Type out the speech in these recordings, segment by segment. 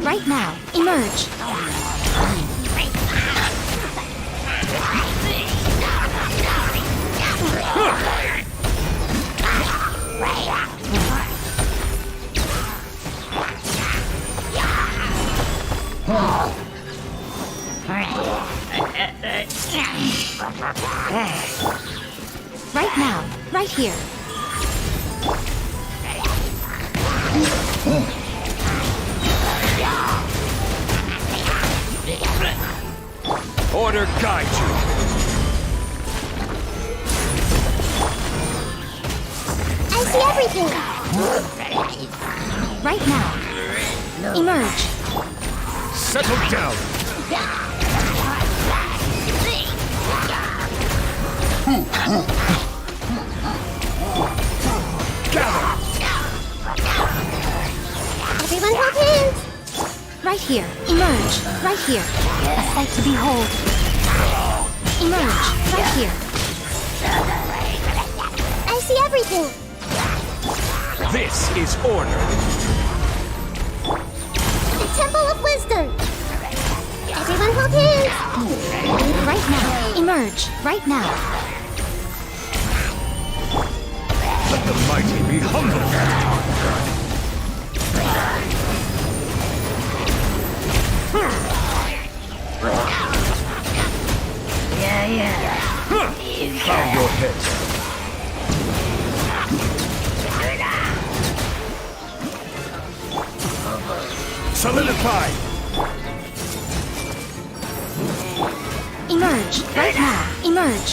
Right now, emerge. Right now, right here. Order guide you. I see everything. Right now. Emerge. Settle down. Gather. Everyone hold hands. Right here. Emerge. Right here. A sight to behold. Emerge. Right here. I see everything. This is order. The Temple of Wisdom. Everyone hold hands. Right now. Emerge. Right now. Let the mighty be humble. Bow your head. Solidify. Emerge. Right now. Emerge.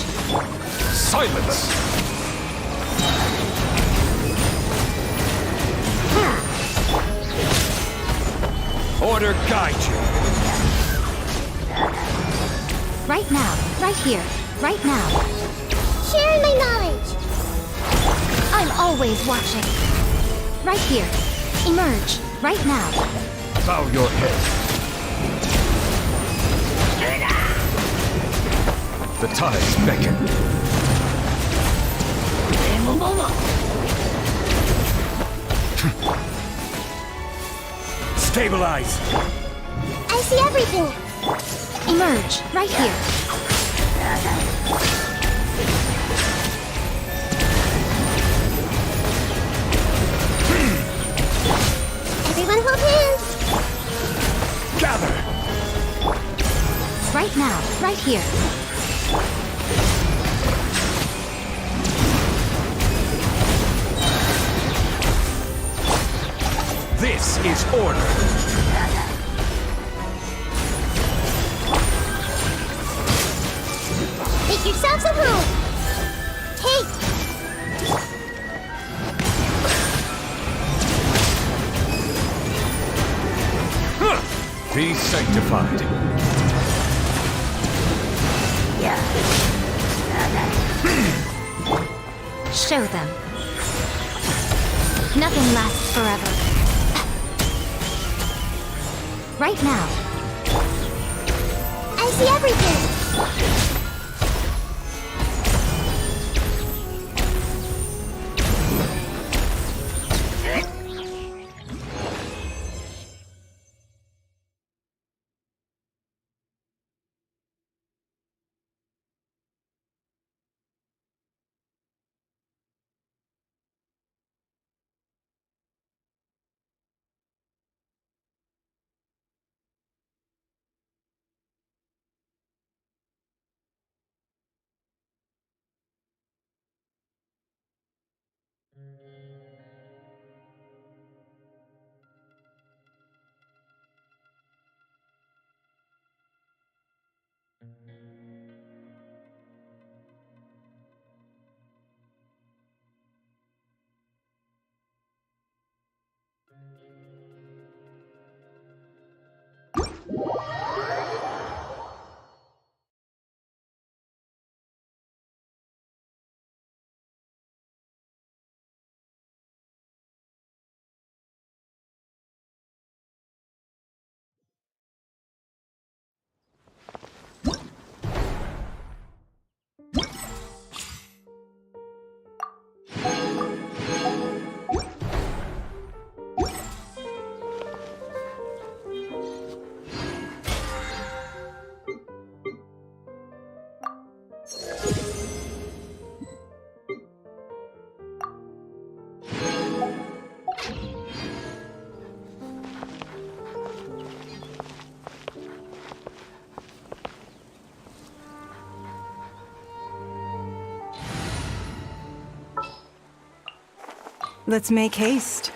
Silence. Order guide you. Right now. Right here. Right now. Sharing my knowledge. I'm always watching. Right here. Emerge. Right now. Bow your head. The tides beckon. Stabilize. I see everything. Emerge. Right here. Everyone hold hands. Gather. Right now. Right here. This is order. Make yourselves at home. Take. Be sanctified. Show them. Nothing lasts forever. Right now. I see everything. Let's make haste.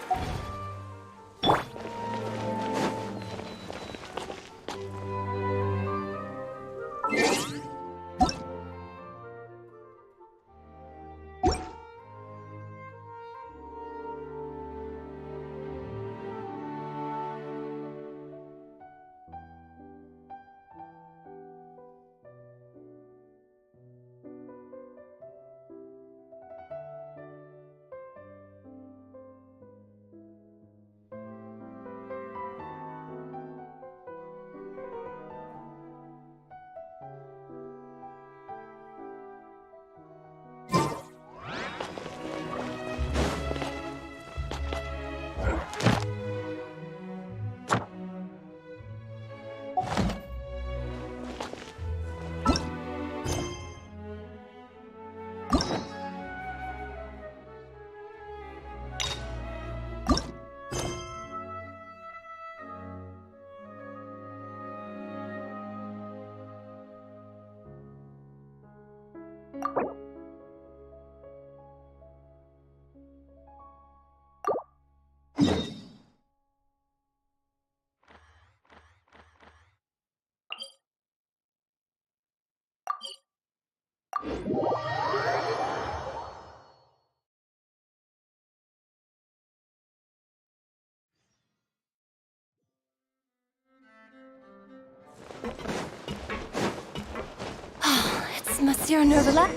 It's Monsieur Neuvillette.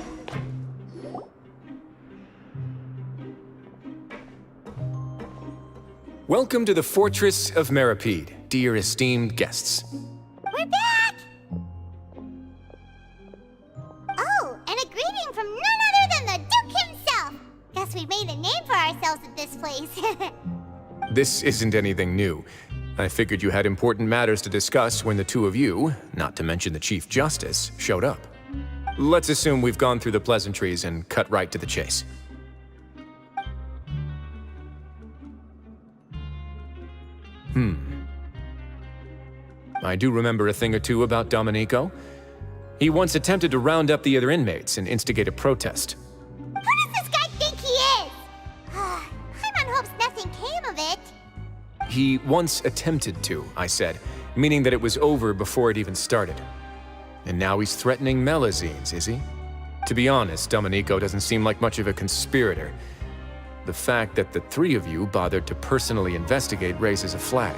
Welcome to the Fortress of Meripede, dear esteemed guests. We're back! Oh, and a greeting from none other than the Duke himself! Guess we've made a name for ourselves at this place. This isn't anything new. I figured you had important matters to discuss when the two of you, not to mention the Chief Justice, showed up. Let's assume we've gone through the pleasantries and cut right to the chase. I do remember a thing or two about Domenico. He once attempted to round up the other inmates and instigate a protest. Who does this guy think he is? Paimon hopes nothing came of it. He once attempted to, I said, meaning that it was over before it even started. And now he's threatening Melazines, is he? To be honest, Domenico doesn't seem like much of a conspirator. The fact that the three of you bothered to personally investigate raises a flag.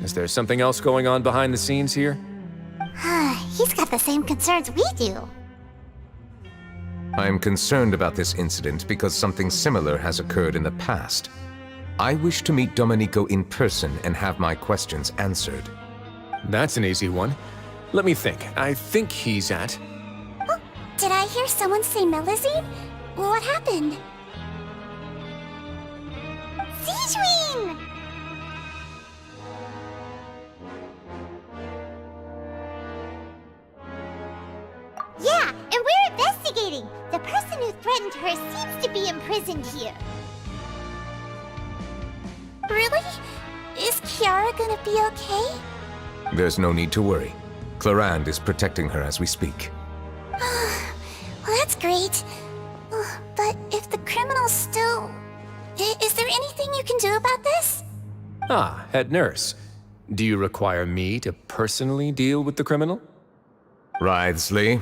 Is there something else going on behind the scenes here? He's got the same concerns we do. I am concerned about this incident because something similar has occurred in the past. I wish to meet Domenico in person and have my questions answered. That's an easy one. Let me think. I think he's at... Oh, did I hear someone say Melazine? What happened? Siegeween! Yeah, and we're investigating. The person who threatened her seems to be imprisoned here. Really? Is Kiara gonna be okay? There's no need to worry. Clarande is protecting her as we speak. Well, that's great. But if the criminal's still... Is there anything you can do about this? Ah, head nurse. Do you require me to personally deal with the criminal? Wriothesley.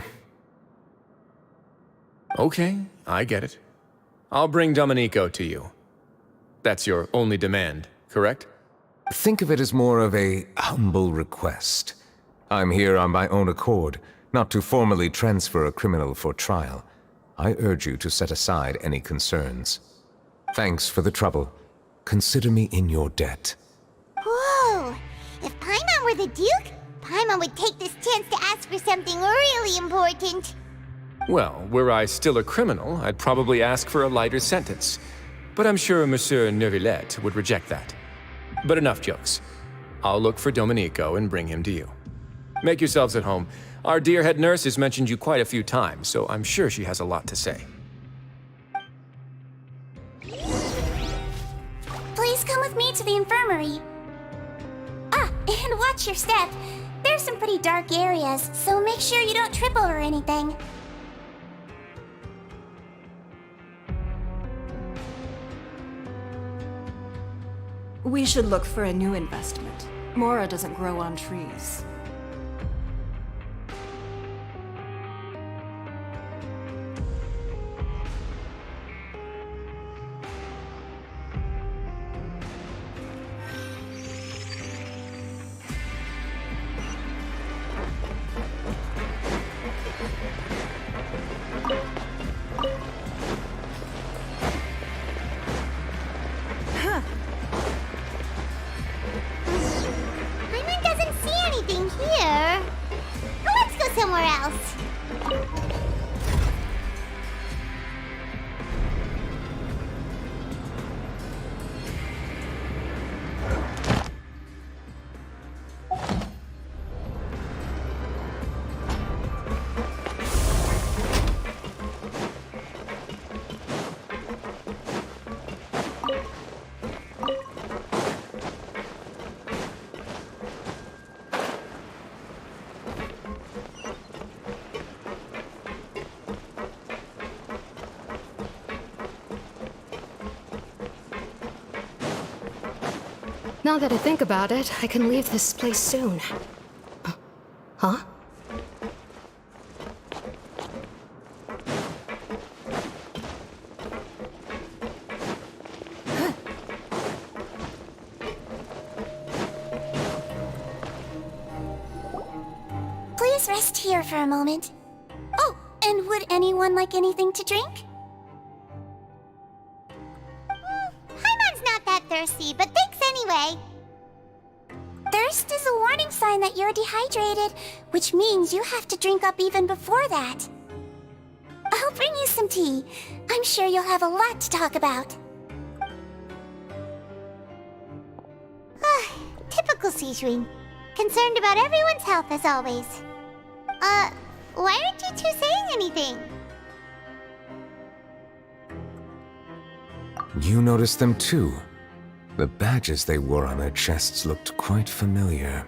Okay, I get it. I'll bring Domenico to you. That's your only demand, correct? Think of it as more of a humble request. I'm here on my own accord, not to formally transfer a criminal for trial. I urge you to set aside any concerns. Thanks for the trouble. Consider me in your debt. Whoa! If Paimon were the Duke, Paimon would take this chance to ask for something really important. Well, were I still a criminal, I'd probably ask for a lighter sentence. But I'm sure Monsieur Neuvillette would reject that. But enough jokes. I'll look for Domenico and bring him to you. Make yourselves at home. Our dear head nurse has mentioned you quite a few times, so I'm sure she has a lot to say. Please come with me to the infirmary. Ah, and watch your step. There's some pretty dark areas, so make sure you don't trip over anything. We should look for a new investment. Mora doesn't grow on trees. Paimon doesn't see anything here. Let's go somewhere else. Now that I think about it, I can leave this place soon. Huh? Please rest here for a moment. Oh, and would anyone like anything to drink? Paimon's not that thirsty, but thanks anyway. Thirst is a warning sign that you're dehydrated, which means you have to drink up even before that. I'll bring you some tea. I'm sure you'll have a lot to talk about. Typical Sijun. Concerned about everyone's health as always. Why aren't you two saying anything? You noticed them too. The badges they wore on their chests looked quite familiar.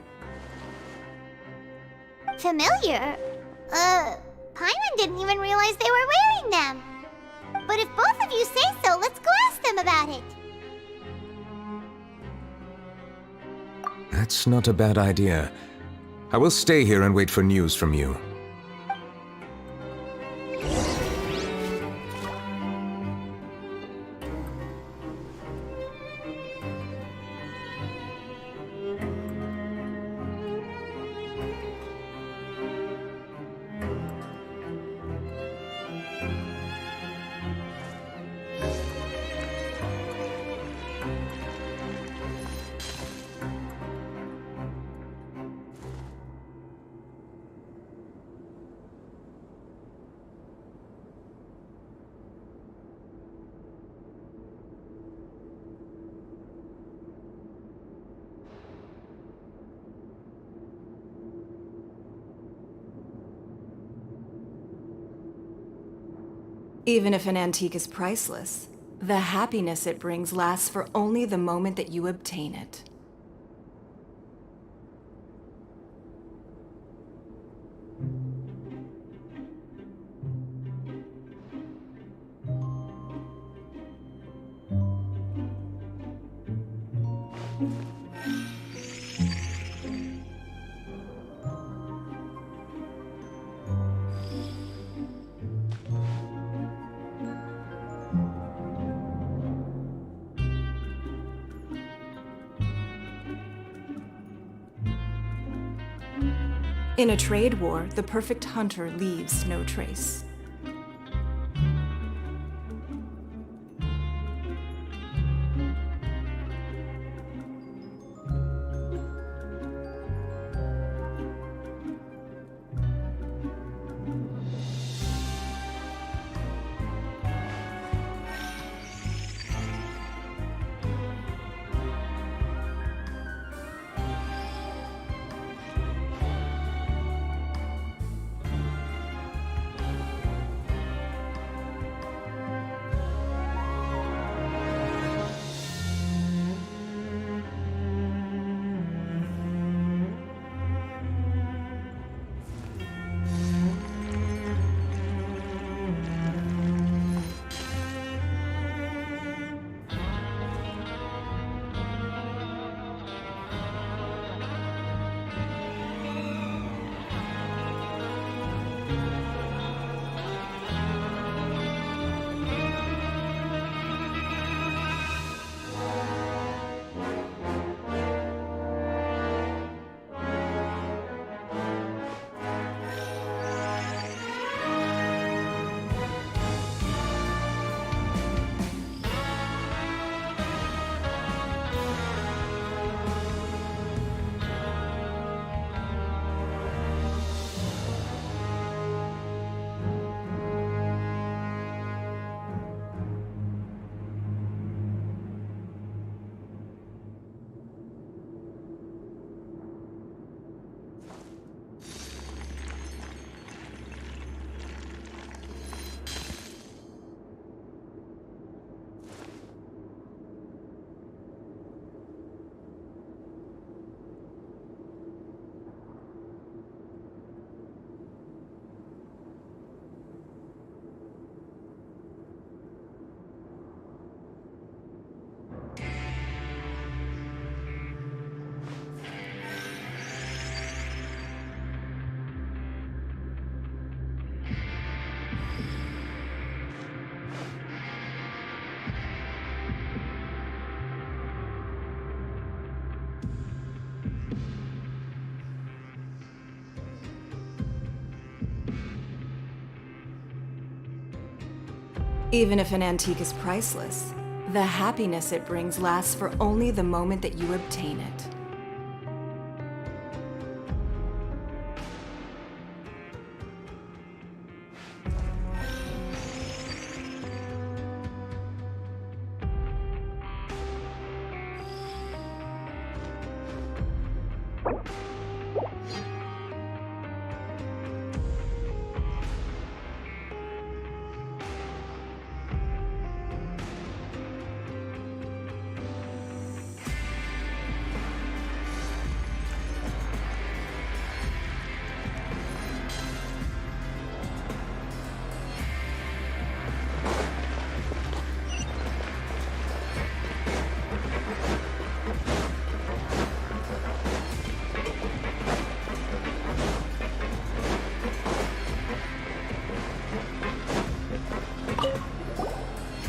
Familiar? Paimon didn't even realize they were wearing them. But if both of you say so, let's go ask them about it. That's not a bad idea. I will stay here and wait for news from you. Even if an antique is priceless, the happiness it brings lasts for only the moment that you obtain it. In a trade war, the perfect hunter leaves no trace. Even if an antique is priceless, the happiness it brings lasts for only the moment that you obtain it.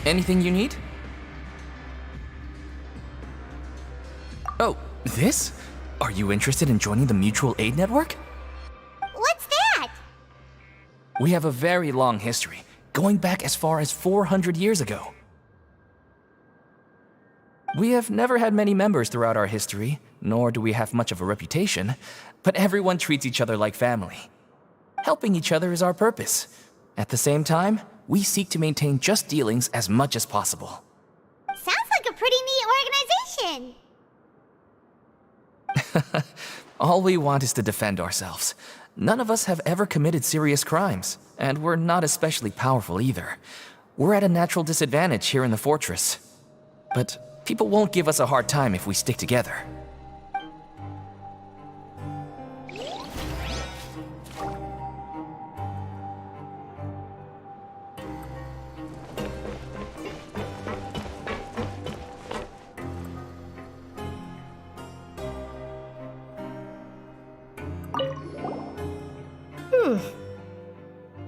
Anything you need? Oh, this? Are you interested in joining the Mutual Aid Network? What's that? We have a very long history, going back as far as 400 years ago. We have never had many members throughout our history, nor do we have much of a reputation, but everyone treats each other like family. Helping each other is our purpose. At the same time, we seek to maintain just dealings as much as possible. Sounds like a pretty neat organization. All we want is to defend ourselves. None of us have ever committed serious crimes, and we're not especially powerful either. We're at a natural disadvantage here in the fortress. But people won't give us a hard time if we stick together.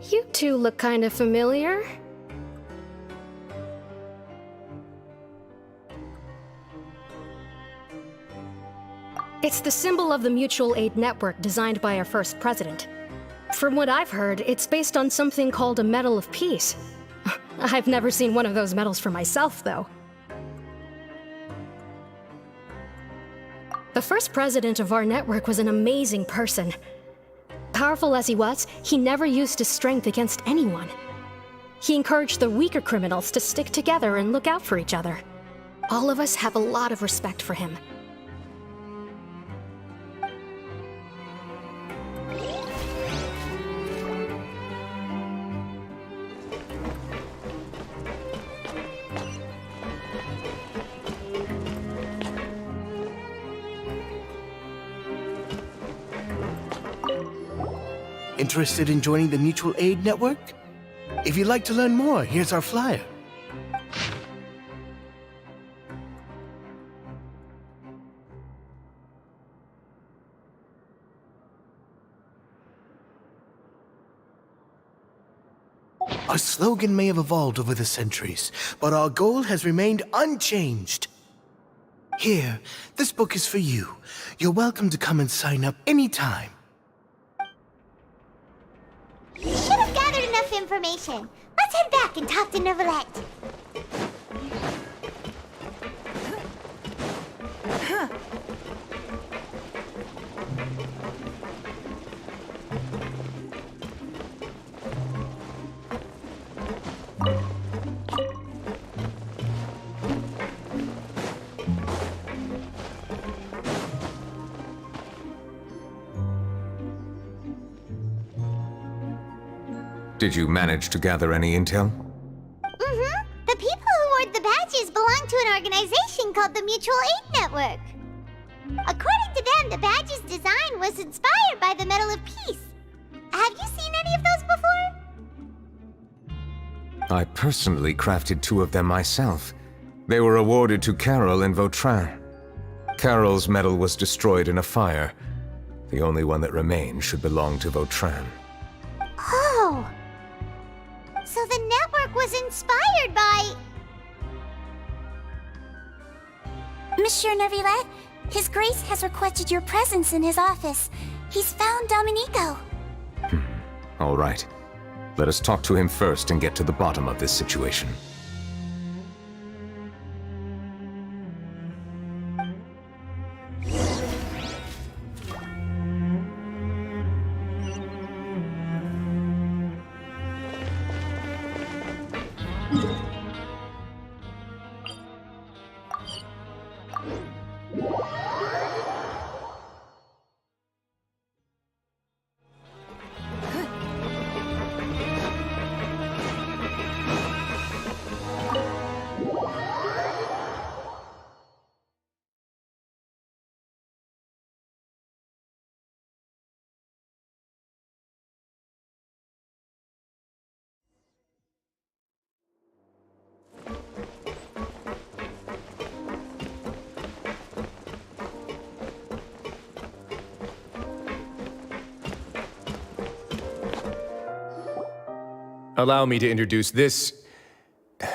You two look kind of familiar. It's the symbol of the Mutual Aid Network designed by our first president. From what I've heard, it's based on something called a Medal of Peace. I've never seen one of those medals for myself, though. The first president of our network was an amazing person. Powerful as he was, he never used his strength against anyone. He encouraged the weaker criminals to stick together and look out for each other. All of us have a lot of respect for him. Interested in joining the Mutual Aid Network? If you'd like to learn more, here's our flyer. Our slogan may have evolved over the centuries, but our goal has remained unchanged. Here, this book is for you. You're welcome to come and sign up anytime. We should have gathered enough information. Let's head back and talk to Neuvillette. Did you manage to gather any intel? Mm-hmm. The people who wore the badges belong to an organization called the Mutual Aid Network. According to them, the badge's design was inspired by the Medal of Peace. Have you seen any of those before? I personally crafted 2 of them myself. They were awarded to Carol in Vautrin. Carol's medal was destroyed in a fire. The only one that remained should belong to Vautrin. Oh. So the network was inspired by... Monsieur Neuvillette, His Grace has requested your presence in his office. He's found Domenico. All right. Let us talk to him first and get to the bottom of this situation. Allow me to introduce this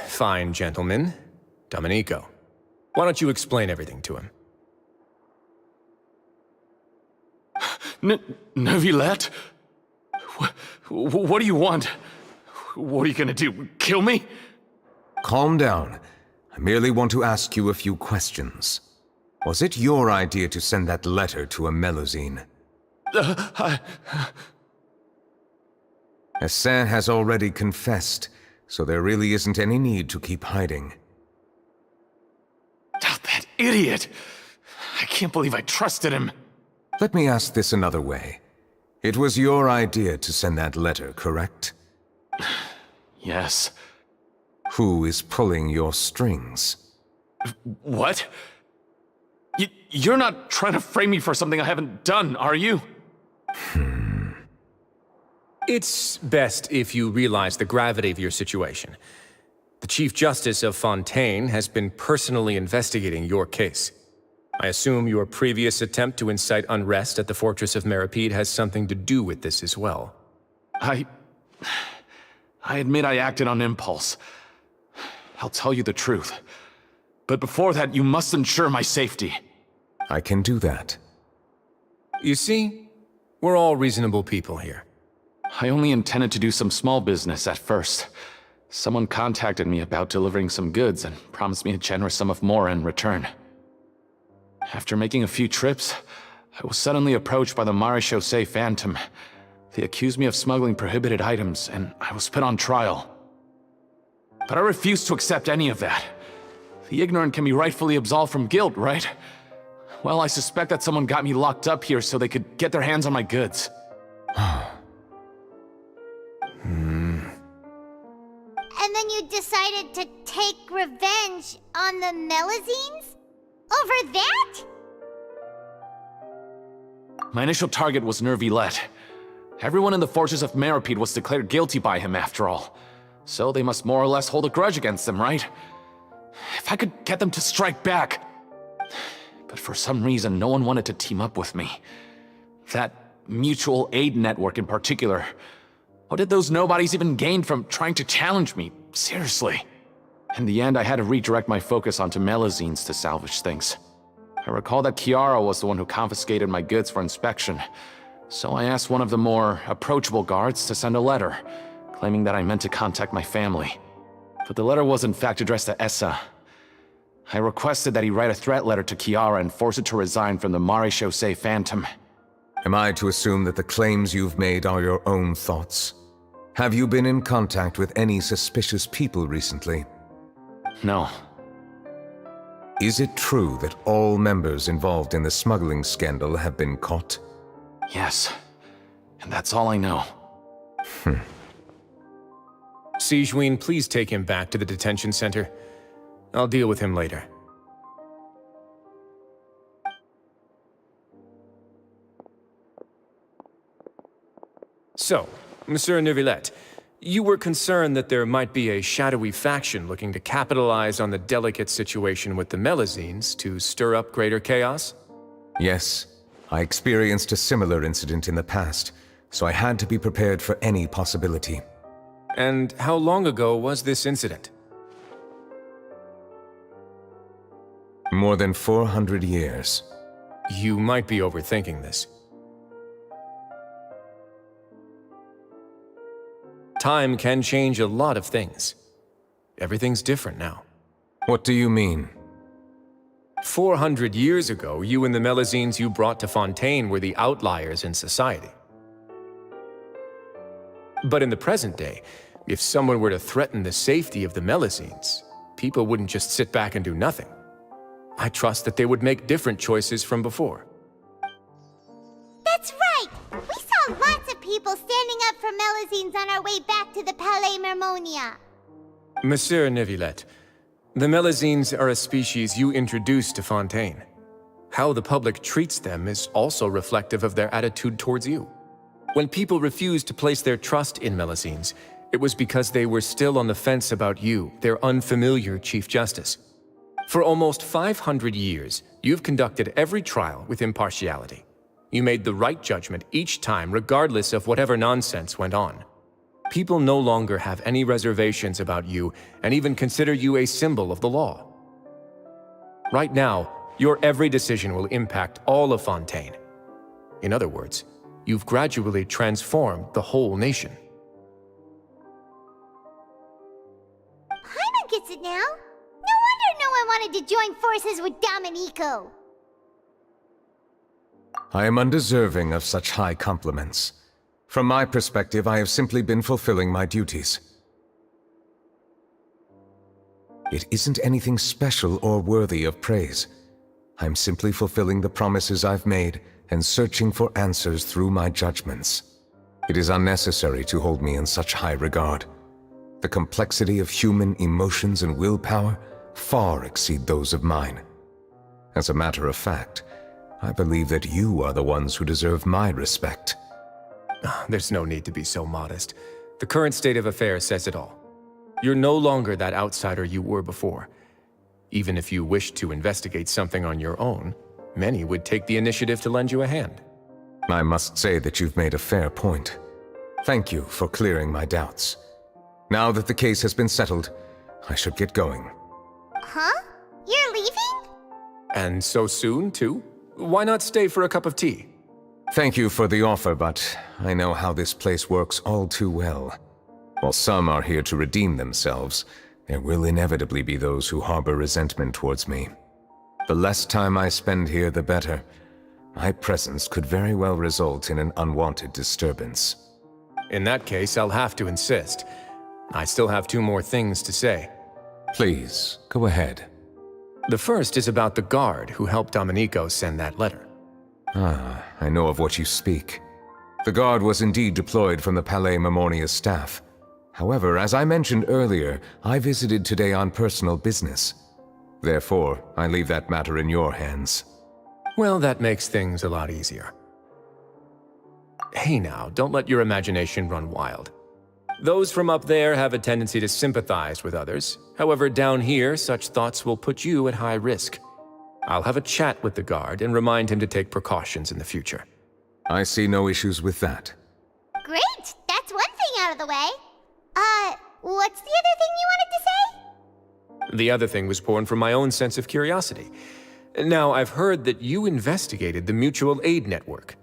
fine gentleman, Domenico. Why don't you explain everything to him? Neuvillette? What do you want? What are you gonna do? Kill me? Calm down. I merely want to ask you a few questions. Was it your idea to send that letter to a Melusine? Hassan has already confessed, so there really isn't any need to keep hiding. Oh, that idiot! I can't believe I trusted him. Let me ask this another way. It was your idea to send that letter, correct? Yes. Who is pulling your strings? What? You're not trying to frame me for something I haven't done, are you? It's best if you realize the gravity of your situation. The Chief Justice of Fontaine has been personally investigating your case. I assume your previous attempt to incite unrest at the Fortress of Meripede has something to do with this as well. I admit I acted on impulse. I'll tell you the truth. But before that, you must ensure my safety. I can do that. You see, we're all reasonable people here. I only intended to do some small business at first. Someone contacted me about delivering some goods and promised me a generous sum of more in return. After making a few trips, I was suddenly approached by the Marechaussee Phantom. They accused me of smuggling prohibited items, and I was put on trial. But I refused to accept any of that. The ignorant can be rightfully absolved from guilt, right? Well, I suspect that someone got me locked up here so they could get their hands on my goods. And then you decided to take revenge on the Melusines? Over that? My initial target was Neuvillette. Everyone in the Fortress of Meripede was declared guilty by him, after all. So they must more or less hold a grudge against them, right? If I could get them to strike back. But for some reason, no one wanted to team up with me. That mutual aid network in particular. What did those nobodies even gain from trying to challenge me? Seriously. In the end, I had to redirect my focus onto Melusines to salvage things. I recall that Chiara was the one who confiscated my goods for inspection, so I asked one of the more approachable guards to send a letter, claiming that I meant to contact my family. But the letter was in fact addressed to Essa. I requested that he write a threat letter to Chiara and force her to resign from the Marechaussee Phantom. Am I to assume that the claims you've made are your own thoughts? Have you been in contact with any suspicious people recently? No. Is it true that all members involved in the smuggling scandal have been caught? Yes. And that's all I know. Sigewinne, please take him back to the detention center. I'll deal with him later. So, Monsieur Neuvillette, you were concerned that there might be a shadowy faction looking to capitalize on the delicate situation with the Melusines to stir up greater chaos? Yes. I experienced a similar incident in the past, so I had to be prepared for any possibility. And how long ago was this incident? More than 400 years. You might be overthinking this. Time can change a lot of things. Everything's different now. What do you mean? 400 years ago, you and the Melazines you brought to Fontaine were the outliers in society. But in the present day, if someone were to threaten the safety of the Melazines, people wouldn't just sit back and do nothing. I trust that they would make different choices from before. That's right! We saw lots of people standing up for Melazines on our way back to the Palais Mermonia. Monsieur Neuvillette, the Melazines are a species you introduced to Fontaine. How the public treats them is also reflective of their attitude towards you. When people refused to place their trust in Melazines, it was because they were still on the fence about you, their unfamiliar Chief Justice. For almost 500 years, you've conducted every trial with impartiality. You made the right judgment each time, regardless of whatever nonsense went on. People no longer have any reservations about you and even consider you a symbol of the law. Right now, your every decision will impact all of Fontaine. In other words, you've gradually transformed the whole nation. Paimon gets it now. No wonder no one wanted to join forces with Domenico. I am undeserving of such high compliments. From my perspective, I have simply been fulfilling my duties. It isn't anything special or worthy of praise. I'm simply fulfilling the promises I've made and searching for answers through my judgments. It is unnecessary to hold me in such high regard. The complexity of human emotions and willpower far exceed those of mine. As a matter of fact, I believe that you are the ones who deserve my respect. There's no need to be so modest. The current state of affairs says it all. You're no longer that outsider you were before. Even if you wished to investigate something on your own, many would take the initiative to lend you a hand. I must say that you've made a fair point. Thank you for clearing my doubts. Now that the case has been settled, I should get going. Huh? You're leaving? And so soon, too? Why not stay for a cup of tea? Thank you for the offer, but I know how this place works all too well. While some are here to redeem themselves, there will inevitably be those who harbor resentment towards me. The less time I spend here, the better. My presence could very well result in an unwanted disturbance. In that case, I'll have to insist. I still have 2 more things to say. Please, go ahead. The first is about the guard who helped Domenico send that letter. Ah, I know of what you speak. The guard was indeed deployed from the Palais Mermonia's staff. However, as I mentioned earlier, I visited today on personal business. Therefore, I leave that matter in your hands. Well, that makes things a lot easier. Hey now, don't let your imagination run wild. Those from up there have a tendency to sympathize with others. However, down here, such thoughts will put you at high risk. I'll have a chat with the guard and remind him to take precautions in the future. I see no issues with that. Great! That's one thing out of the way. What's the other thing you wanted to say? The other thing was born from my own sense of curiosity. Now, I've heard that you investigated the mutual aid network.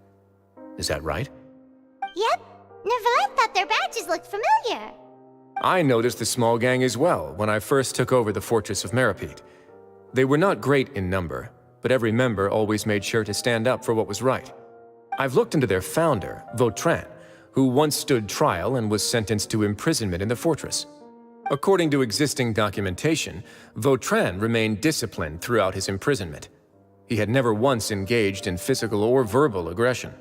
Is that right? Yep. Neuvillette thought their badges looked familiar. I noticed the small gang as well when I first took over the fortress of Meripede. They were not great in number, but every member always made sure to stand up for what was right. I've looked into their founder, Vautrin, who once stood trial and was sentenced to imprisonment in the fortress. According to existing documentation, Vautrin remained disciplined throughout his imprisonment. He had never once engaged in physical or verbal aggression.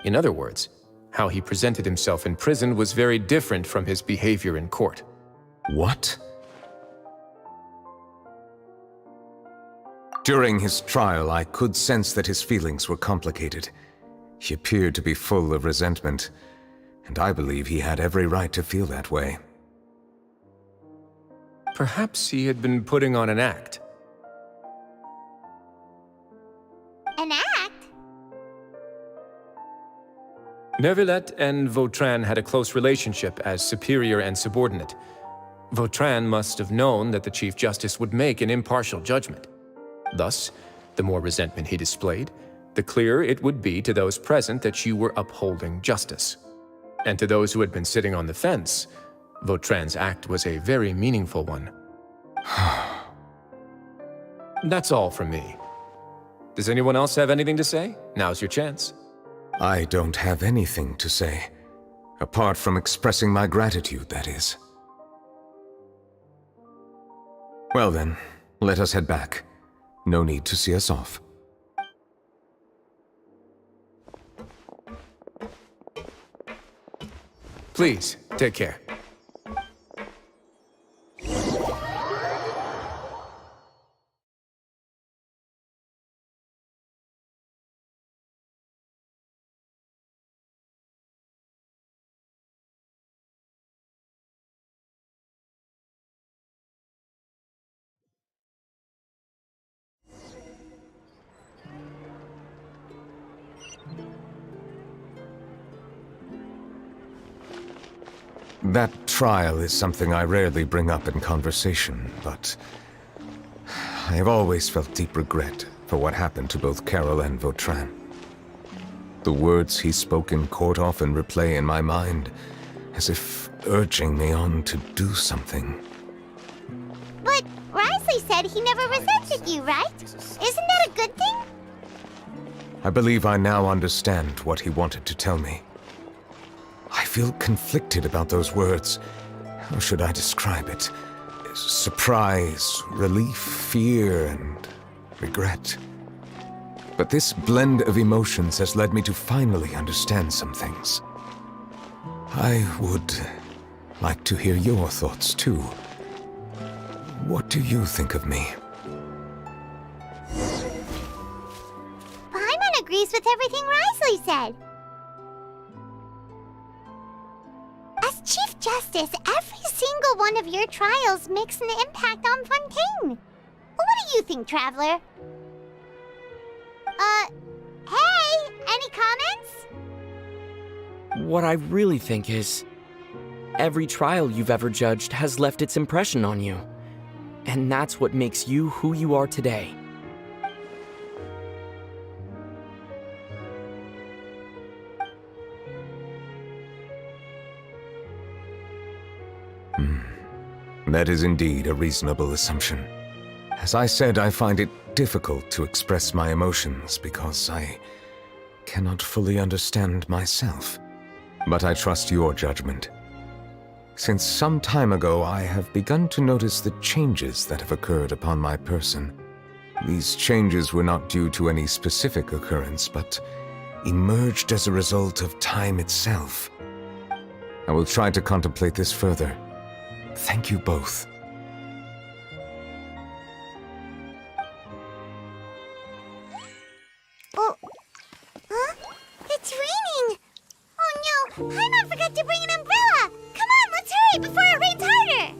In other words, how he presented himself in prison was very different from his behavior in court. What? During his trial, I could sense that his feelings were complicated. He appeared to be full of resentment, and I believe he had every right to feel that way. Perhaps he had been putting on an act. An act? Neuvillette and Vautrin had a close relationship as superior and subordinate. Vautrin must have known that the Chief Justice would make an impartial judgment. Thus, the more resentment he displayed, the clearer it would be to those present that you were upholding justice. And to those who had been sitting on the fence, Vautrin's act was a very meaningful one. That's all from me. Does anyone else have anything to say? Now's your chance. I don't have anything to say. Apart from expressing my gratitude, that is. Well then, let us head back. No need to see us off. Please, take care. That trial is something I rarely bring up in conversation, but I have always felt deep regret for what happened to both Carol and Vautrin. The words he spoke in court often replay in my mind, as if urging me on to do something. But Risley said he never resented you, right? Isn't that a good thing? I believe I now understand what he wanted to tell me. I feel conflicted about those words. How should I describe it? Surprise, relief, fear, and regret. But this blend of emotions has led me to finally understand some things. I would like to hear your thoughts, too. What do you think of me? Paimon agrees with everything Risley said. As Chief Justice, every single one of your trials makes an impact on Fontaine. What do you think, Traveler? Hey, any comments? What I really think is, every trial you've ever judged has left its impression on you. And that's what makes you who you are today. That is indeed a reasonable assumption. As I said, I find it difficult to express my emotions because I cannot fully understand myself. But I trust your judgment. Since some time ago, I have begun to notice the changes that have occurred upon my person. These changes were not due to any specific occurrence, but emerged as a result of time itself. I will try to contemplate this further. Thank you both. Oh, huh? It's raining! Oh no, Paimon forgot to bring an umbrella! Come on, let's hurry before it rains harder!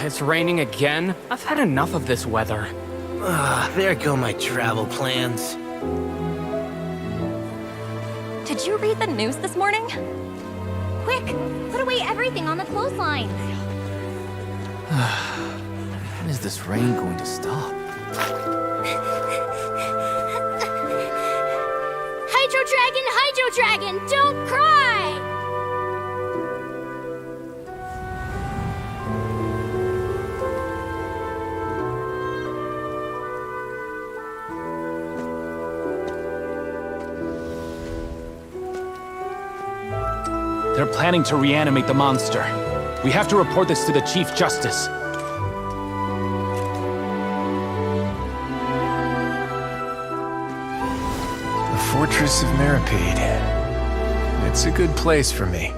It's raining again? I've had enough of this weather. There go my travel plans. Did you read the news this morning? Quick, put away everything on the clothesline. When is this rain going to stop? Hydro Dragon, don't cry! They're planning to reanimate the monster. We have to report this to the Chief Justice. The Fortress of Meropide. It's a good place for me.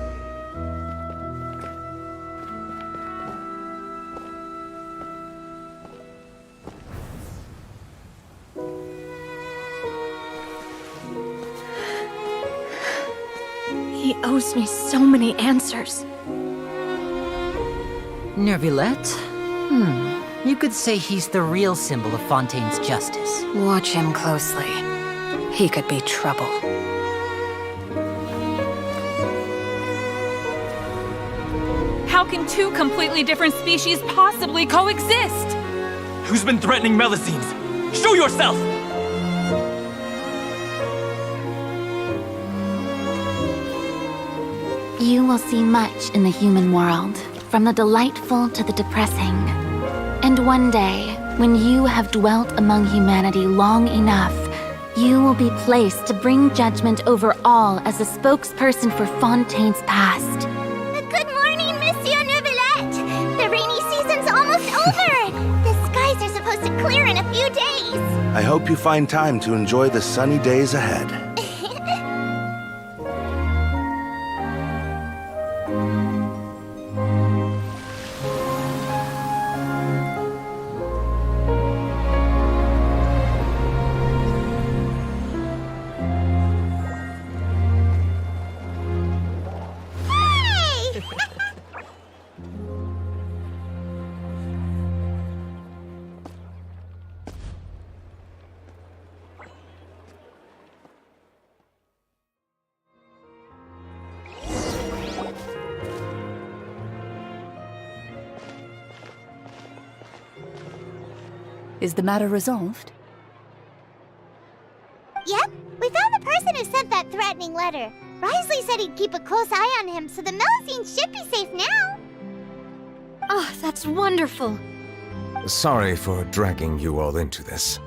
He owes me so many answers. Neuvillette? You could say he's the real symbol of Fontaine's justice. Watch him closely. He could be trouble. How can two completely different species possibly coexist? Who's been threatening Melusines? Show yourself! You will see much in the human world, from the delightful to the depressing. And one day, when you have dwelt among humanity long enough, you will be placed to bring judgment over all as a spokesperson for Fontaine's past. Good morning, Monsieur Neuvillette! The rainy season's almost over! The skies are supposed to clear in a few days! I hope you find time to enjoy the sunny days ahead. Is the matter resolved? Yep, we found the person who sent that threatening letter. Risley said he'd keep a close eye on him, so the Melusines should be safe now. Oh, that's wonderful. Sorry for dragging you all into this.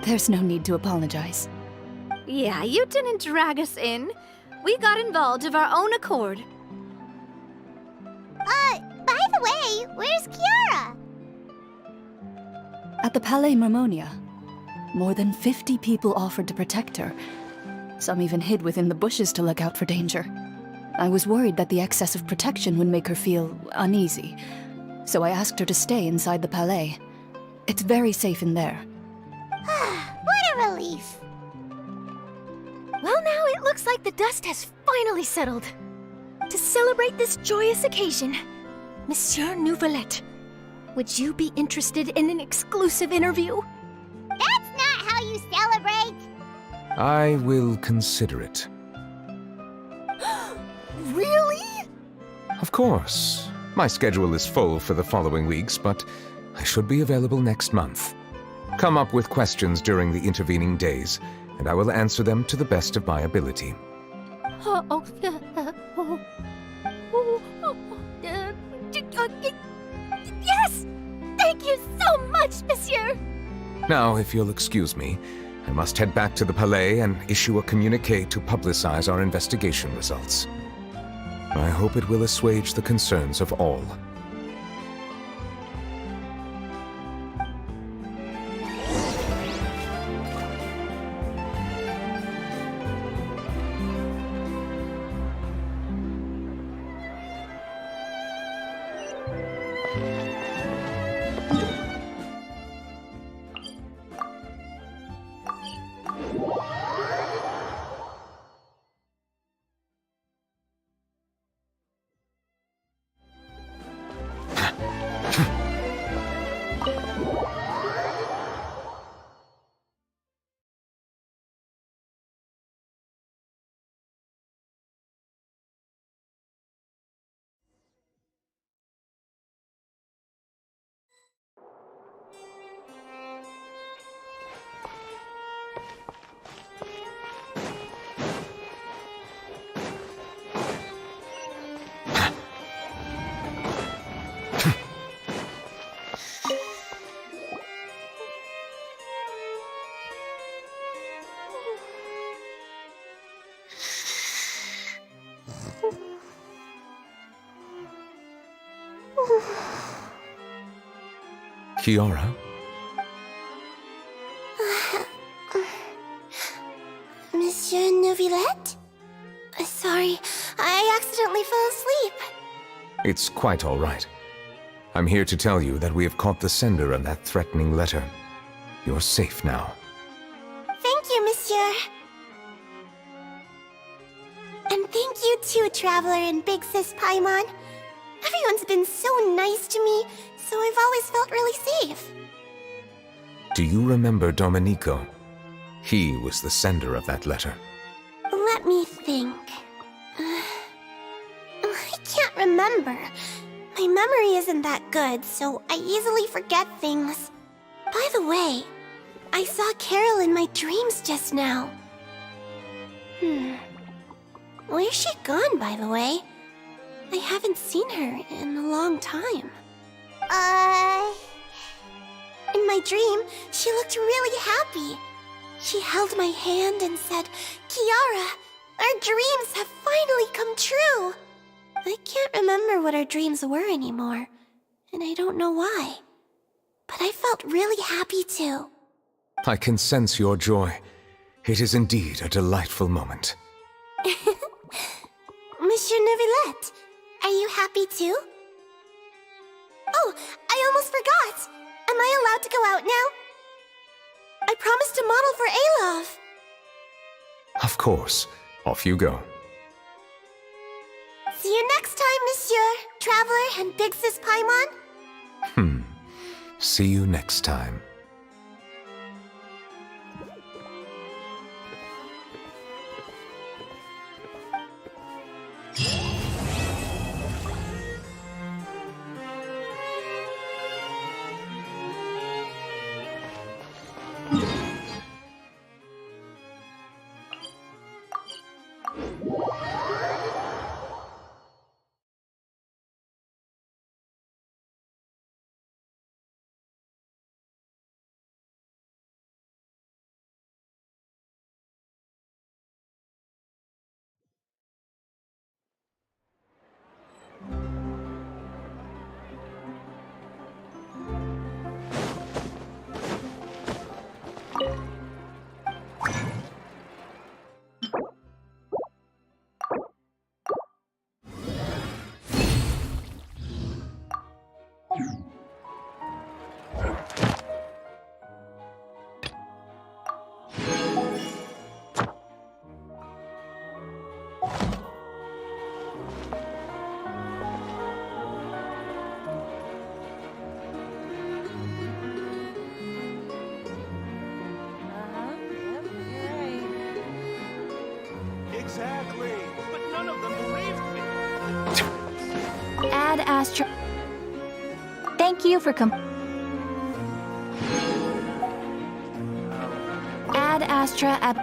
There's no need to apologize. Yeah, you didn't drag us in. We got involved of our own accord. By the way, where's Kiara? At the Palais Mermonia, more than 50 people offered to protect her. Some even hid within the bushes to look out for danger. I was worried that the excess of protection would make her feel uneasy, so I asked her to stay inside the Palais. It's very safe in there. What a relief. Well, now it looks like the dust has finally settled. To celebrate this joyous occasion, Monsieur Neuvillette, would you be interested in an exclusive interview? That's not how you celebrate! I will consider it. Really? Of course. My schedule is full for the following weeks, but I should be available next month. Come up with questions during the intervening days, and I will answer them to the best of my ability. Yes! Thank you so much, Monsieur! Now, if you'll excuse me, I must head back to the Palais and issue a communique to publicize our investigation results. I hope it will assuage the concerns of all. Kiara? Monsieur Neuvillette? Sorry, I accidentally fell asleep. It's quite all right. I'm here to tell you that we have caught the sender of that threatening letter. You're safe now. Thank you, Monsieur. And thank you too, Traveler and Big Sis Paimon. Everyone's been so nice to me, so I've always felt really safe. Do you remember Domenico? He was the sender of that letter. Let me think. I can't remember. My memory isn't that good, so I easily forget things. By the way, I saw Carol in my dreams just now. Where's she gone, by the way? I haven't seen her in a long time. In my dream, she looked really happy. She held my hand and said, "Kiara, our dreams have finally come true." I can't remember what our dreams were anymore, and I don't know why. But I felt really happy too. I can sense your joy. It is indeed a delightful moment. Monsieur Neuvillette, are you happy too? Oh, I almost forgot! Am I allowed to go out now? I promised to model for Alov. Of course. Off you go. See you next time, Monsieur, Traveler, and Big Sis Paimon. See you next time. Exactly, but none of them believed me. Ad Astra. Thank you for Ad Astra ab.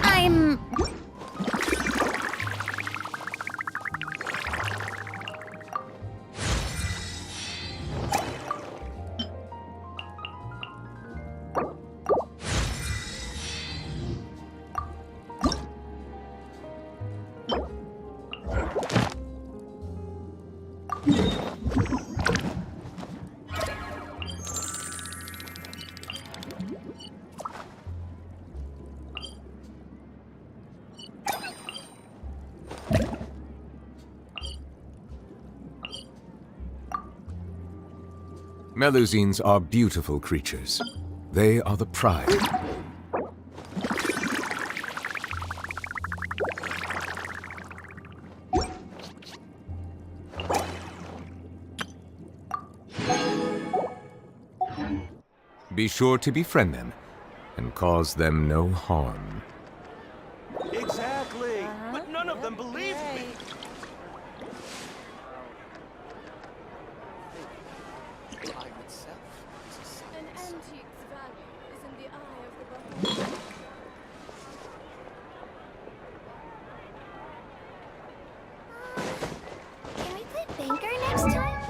I'm... Melusines are beautiful creatures. They are the pride. Be sure to befriend them and cause them no harm. Exactly! But none of them believed me! An antique's value is in the eye of the beholder. Can we play banker next time?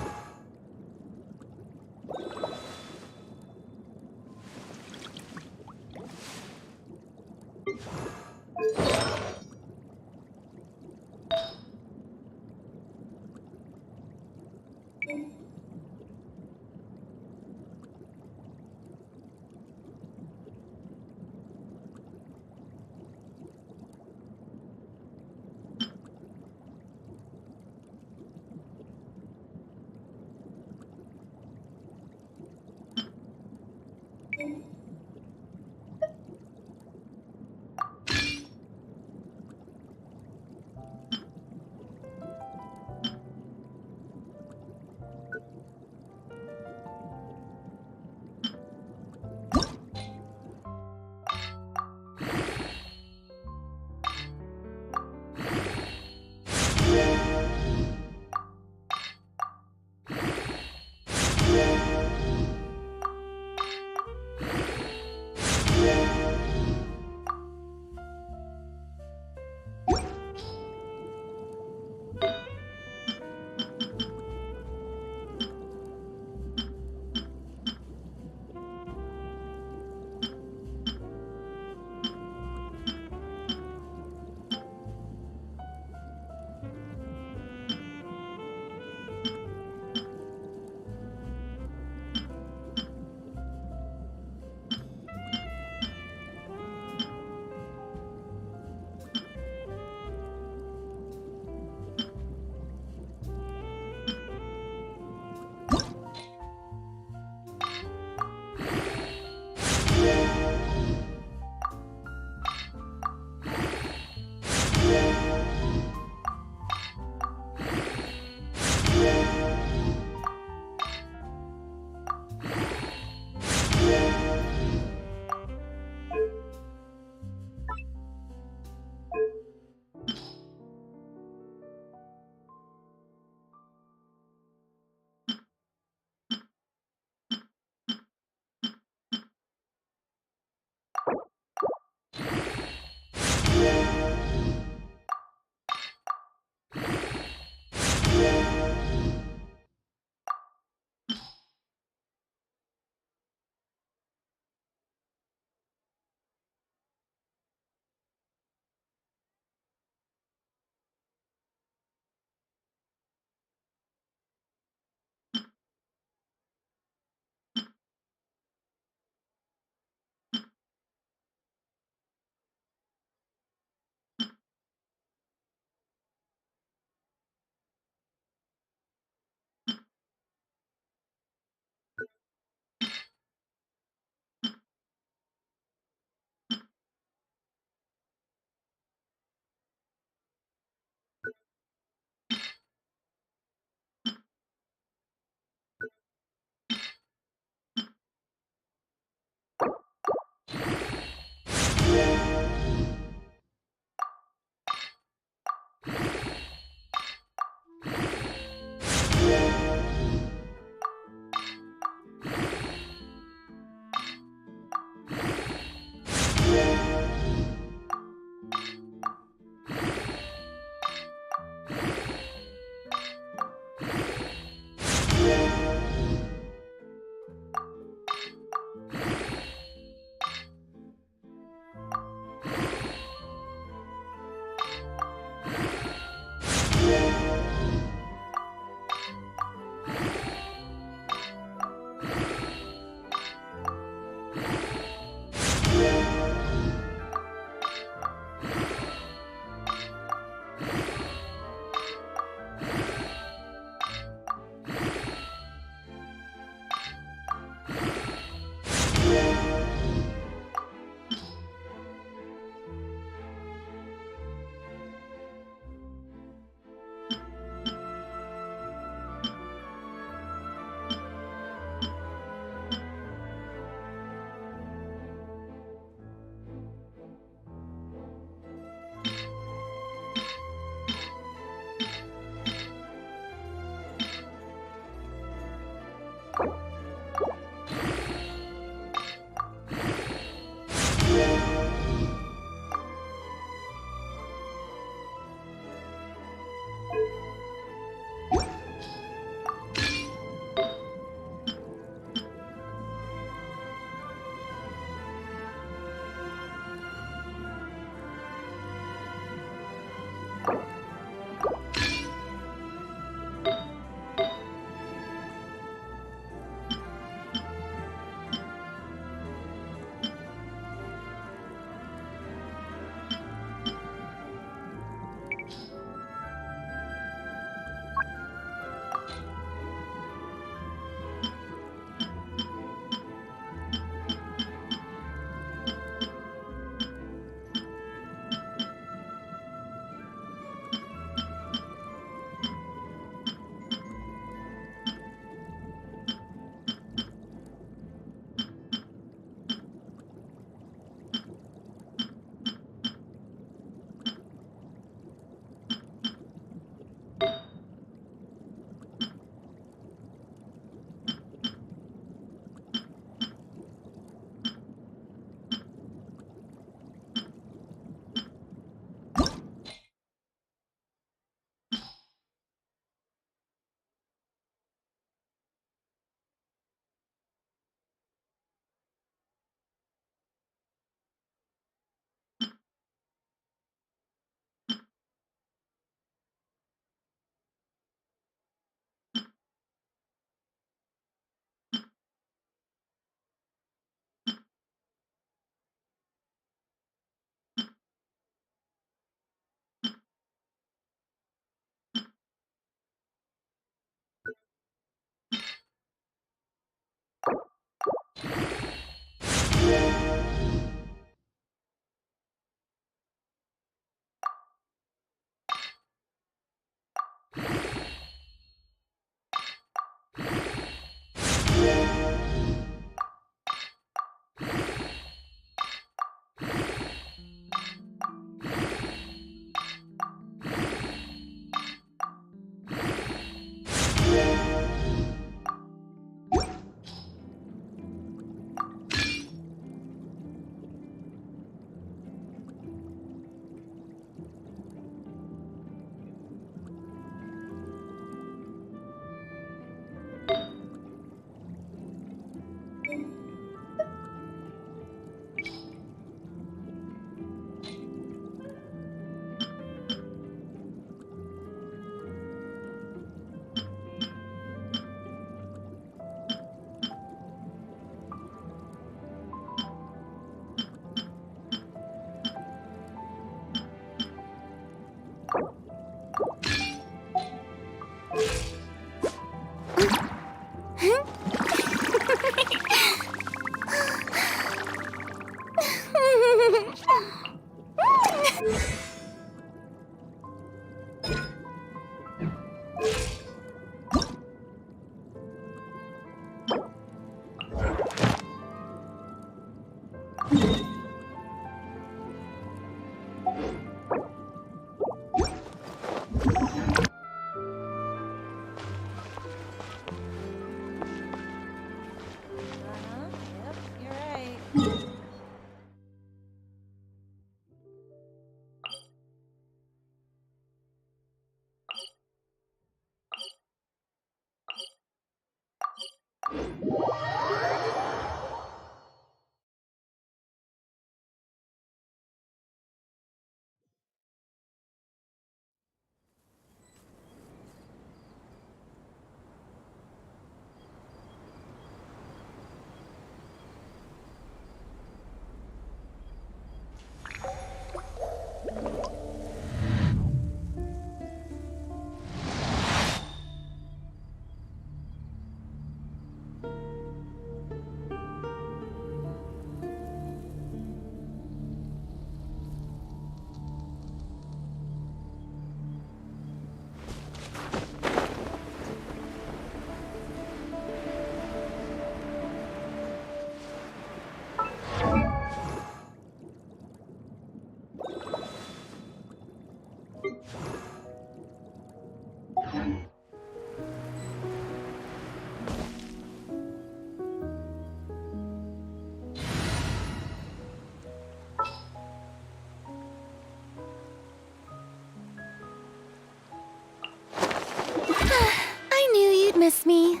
I knew you'd miss me.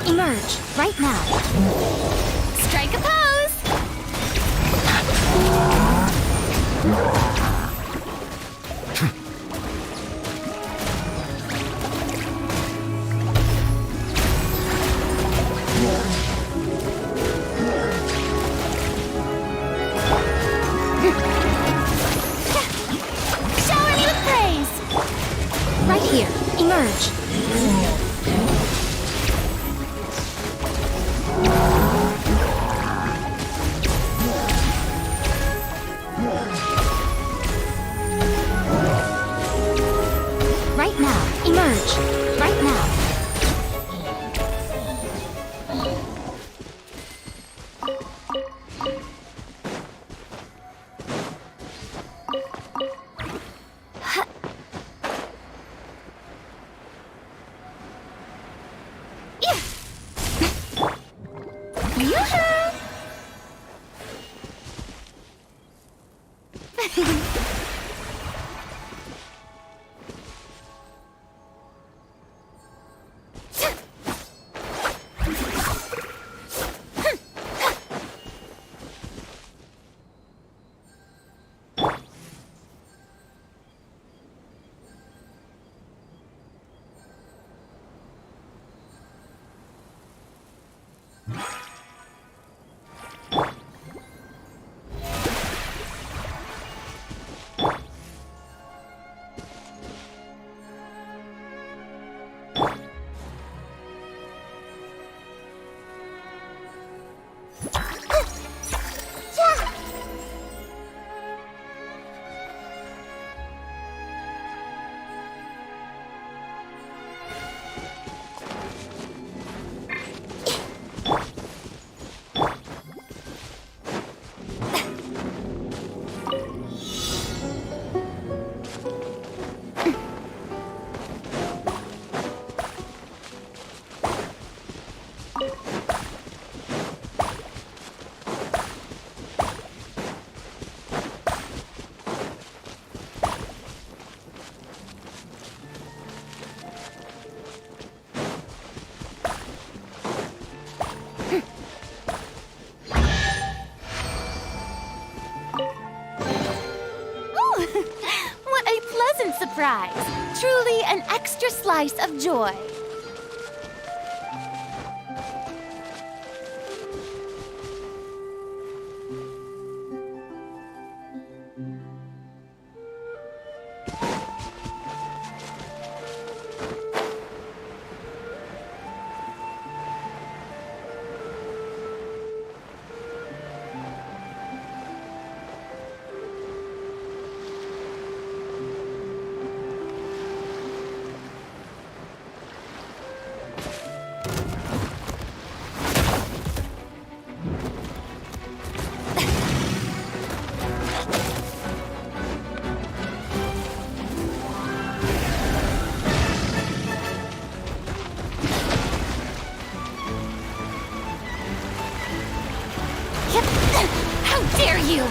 Emerge, right now. Strike a pose! Shower me with praise! Right here, emerge. Right now, emerge. Right now. What a pleasant surprise! Truly an extra slice of joy. How dare you!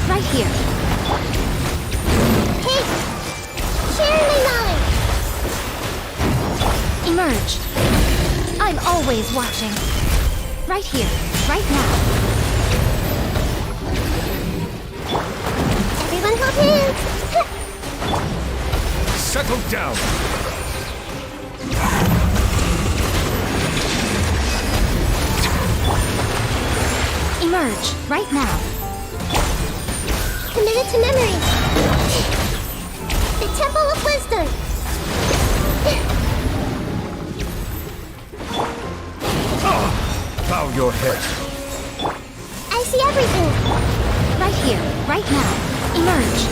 Right here. Hey! Share my knowledge! Emerge. I'm always watching. Right here, right now. Everyone hold hands! Settle down! Emerge, right now. Committed to memory. The Temple of Wisdom. Bow your head. I see everything. Right here, right now. Emerge.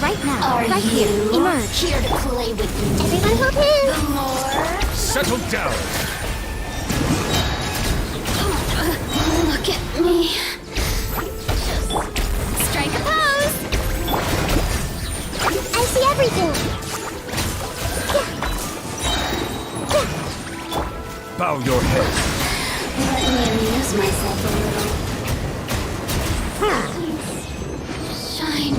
Right now, right here, emerge. Here to play with you. Everyone hold hands. The more... Settle down! Look at me. Just strike a pose. I see everything. Bow your head. Let me amuse myself a little. Shine.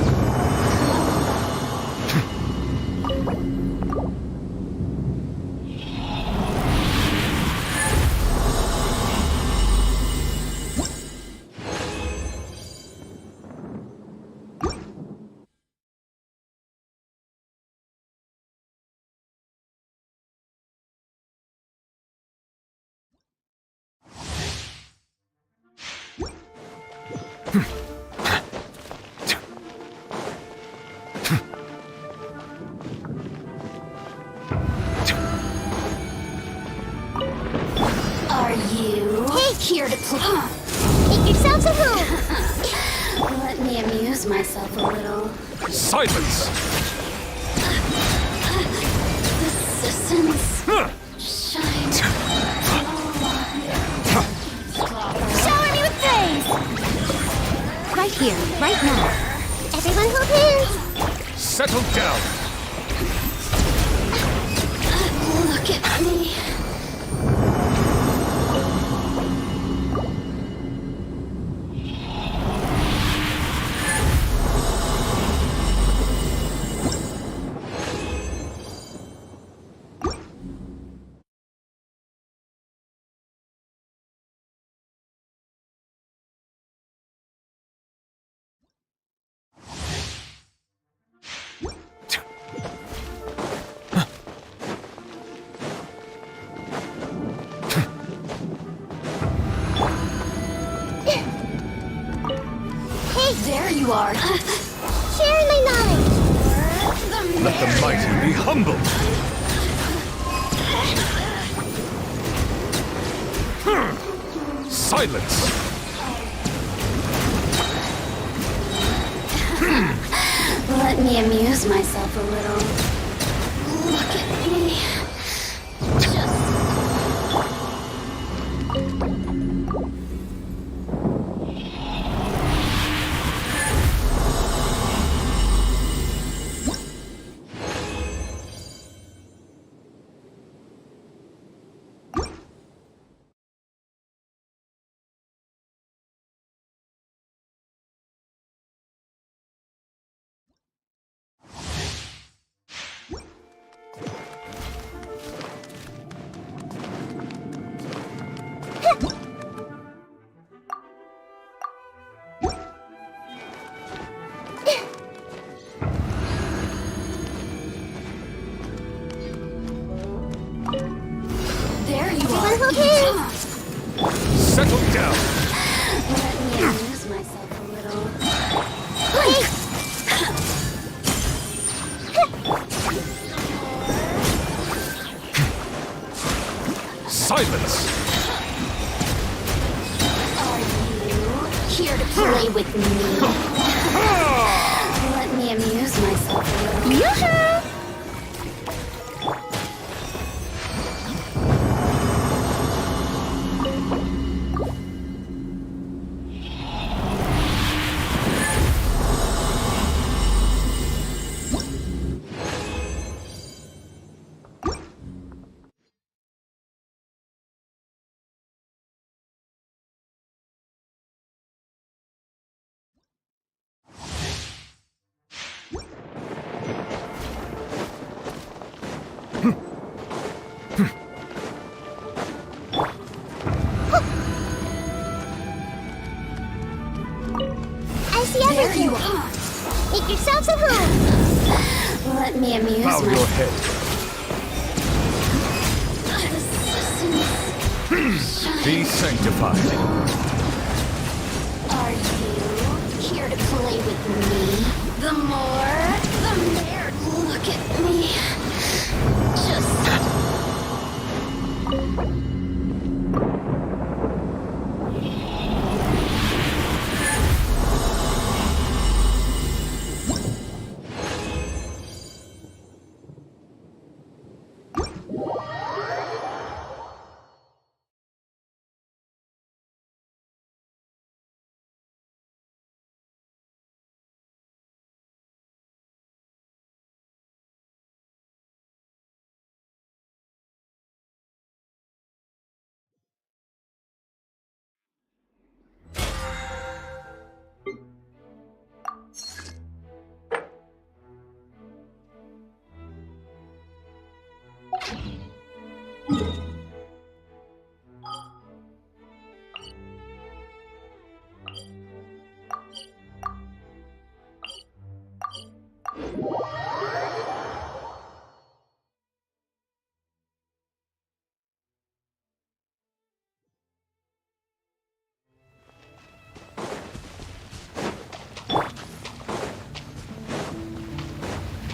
Are you here to play? Make yourselves a home. Let me amuse myself a little. Silence! Assistance. Shine. Shower me with praise. Right here, right now. Everyone hold hands. Settle down! Look at me. There you are. Sharing my knowledge. Let the mighty be humble. Silence! Let Let me amuse myself a little. Look at me. There you are. Settle down. Let me amuse myself a little. Silence. Are you here to play with me? Let me amuse myself a little. Yoo-hoo! I see everything. Make yourselves at home. Let me amuse Bow your head. Be sanctified. Are you here to play with me? The more, the merrier. Look at me. Just...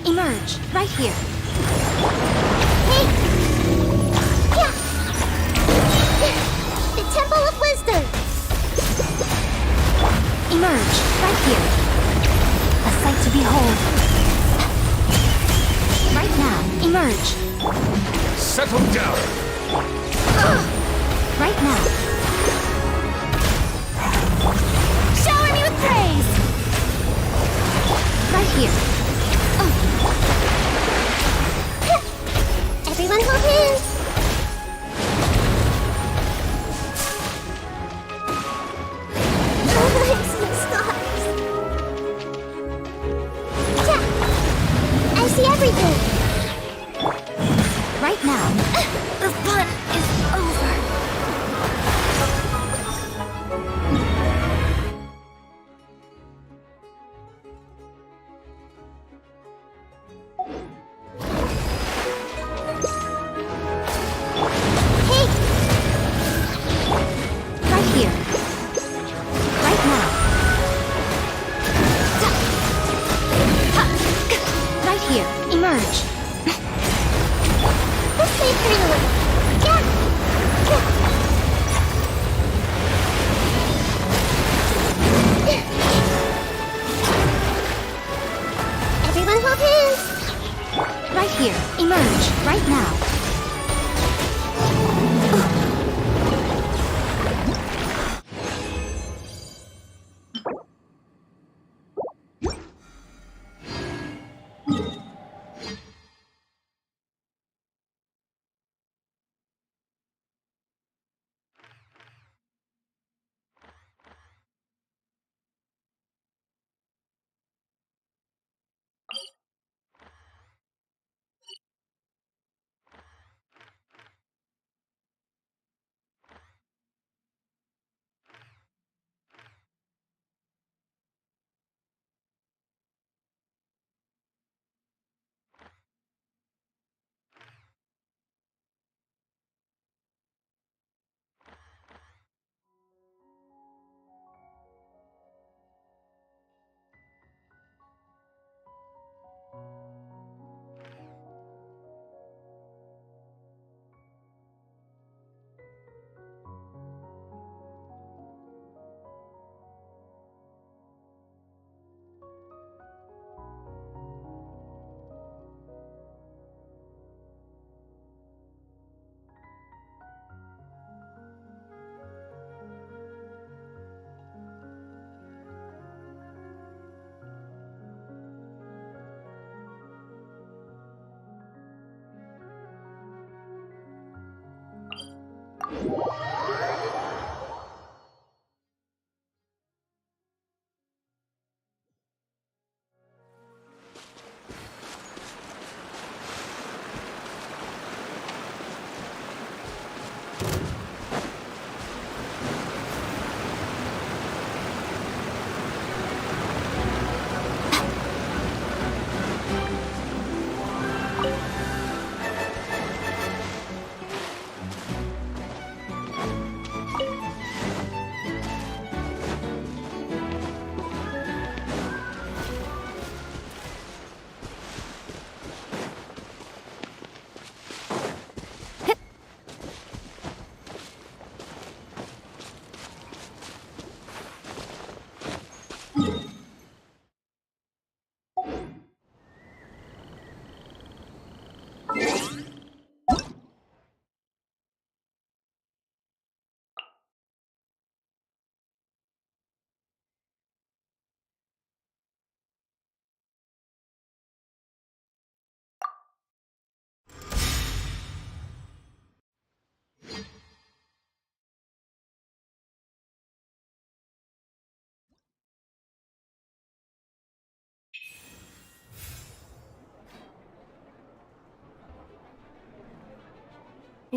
Emerge, right here. Hey! Yeah! The Temple of Wisdom! Emerge, right here. A sight to behold. Right now, emerge. Settle down. Right now. Shower me with praise! Right here. Everyone hold hands! Oh, I see stars! Yeah! I see everything! Right now. The fun is over!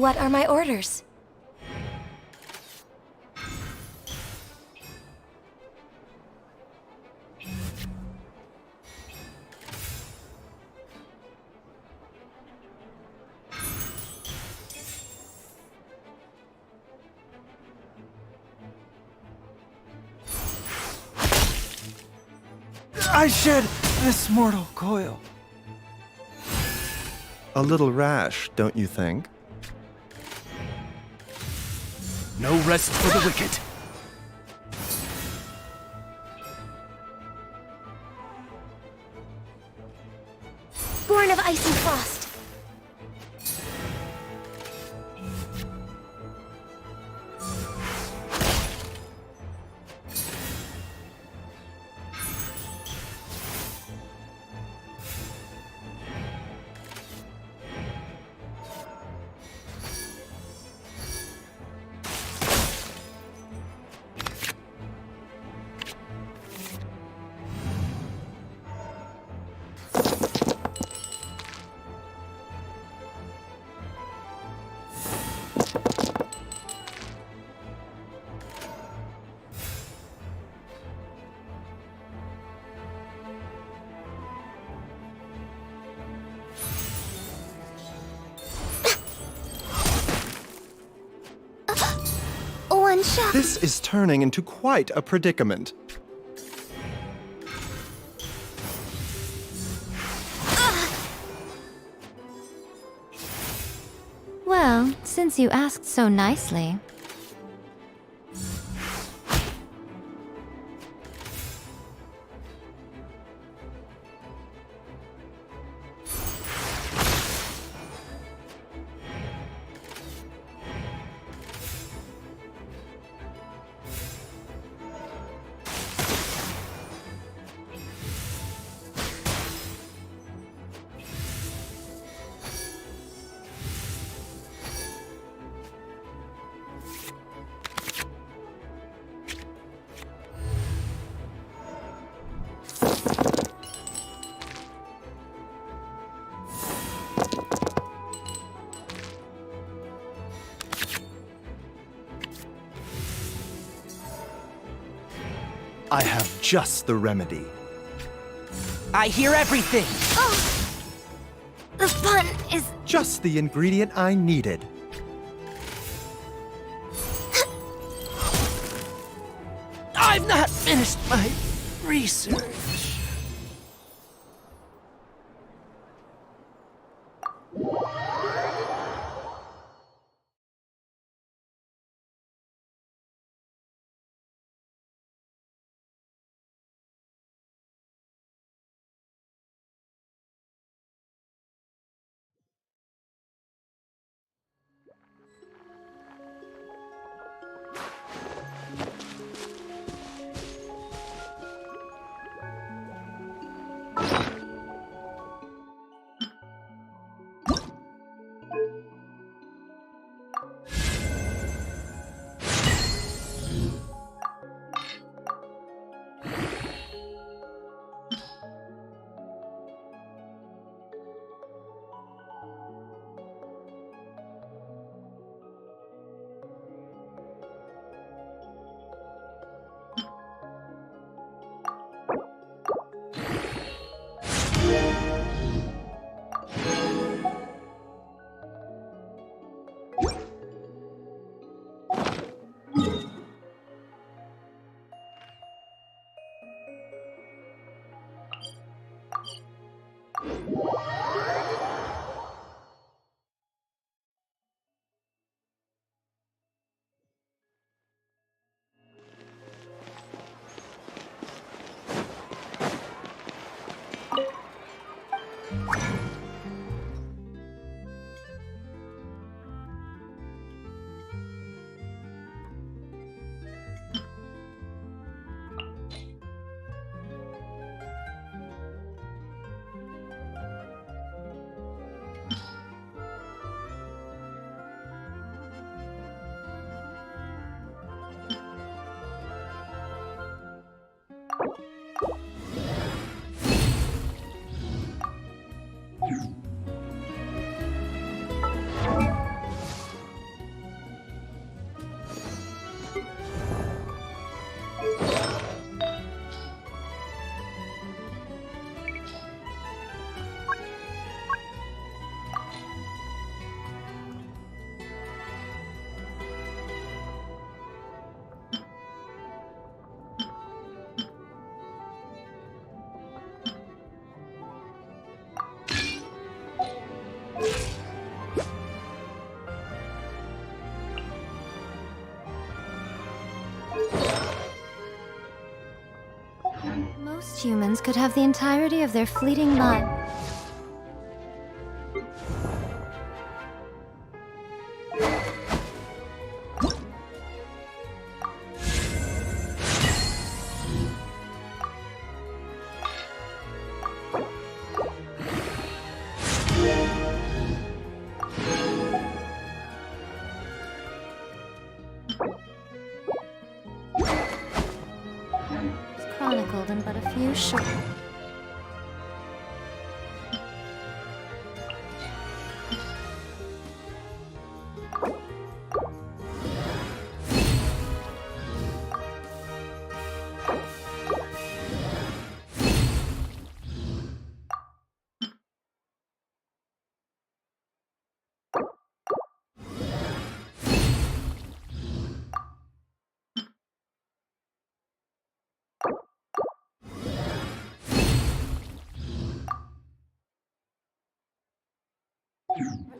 What are my orders? I shed this mortal coil. A little rash, don't you think? No rest for the wicked. Born of ice and frost. One shot. This is turning into quite a predicament. Well, since you asked so nicely. I have just the remedy. I hear everything! Oh! The fun is... Just the ingredient I needed. I've not finished my research. Most humans could have the entirety of their fleeting life. Chronicled in but a few short...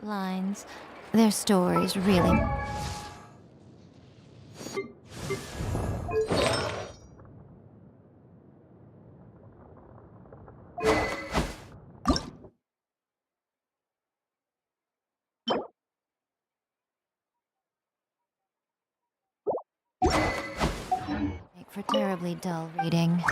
lines. Their stories really... make for terribly dull reading.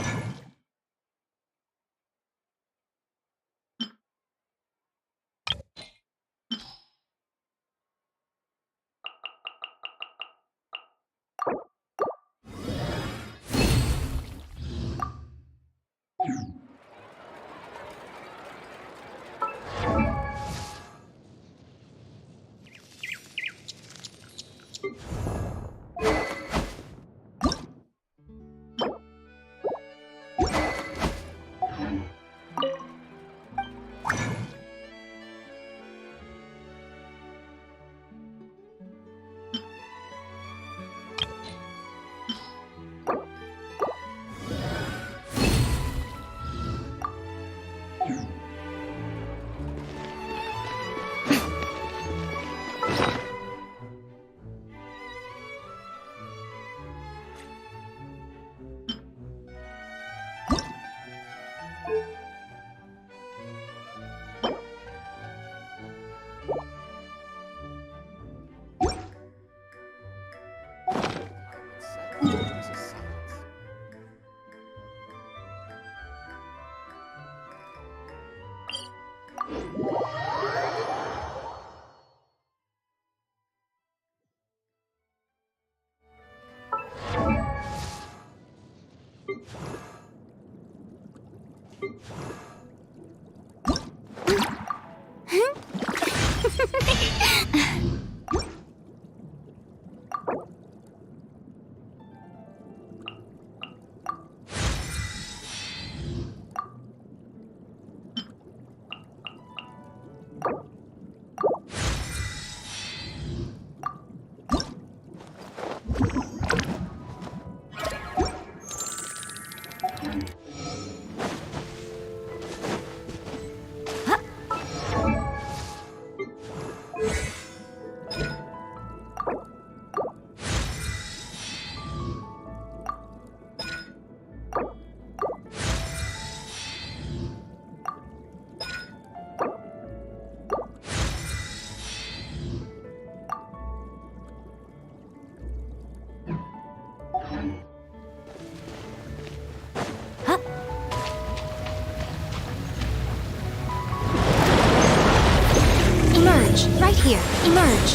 Right here. Emerge.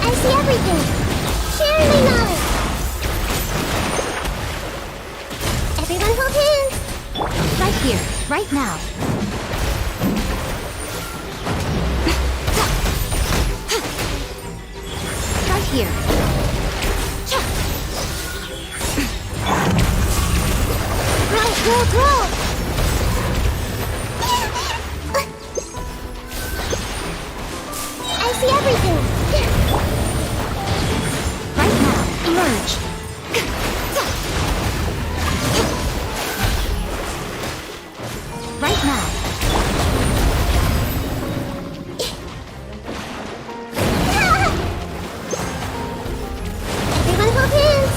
I see everything. Share my knowledge. Everyone hold hands. Right here. Right now. Right here. Grow. I see everything. Right now. Emerge. Right now. Everyone hold hands.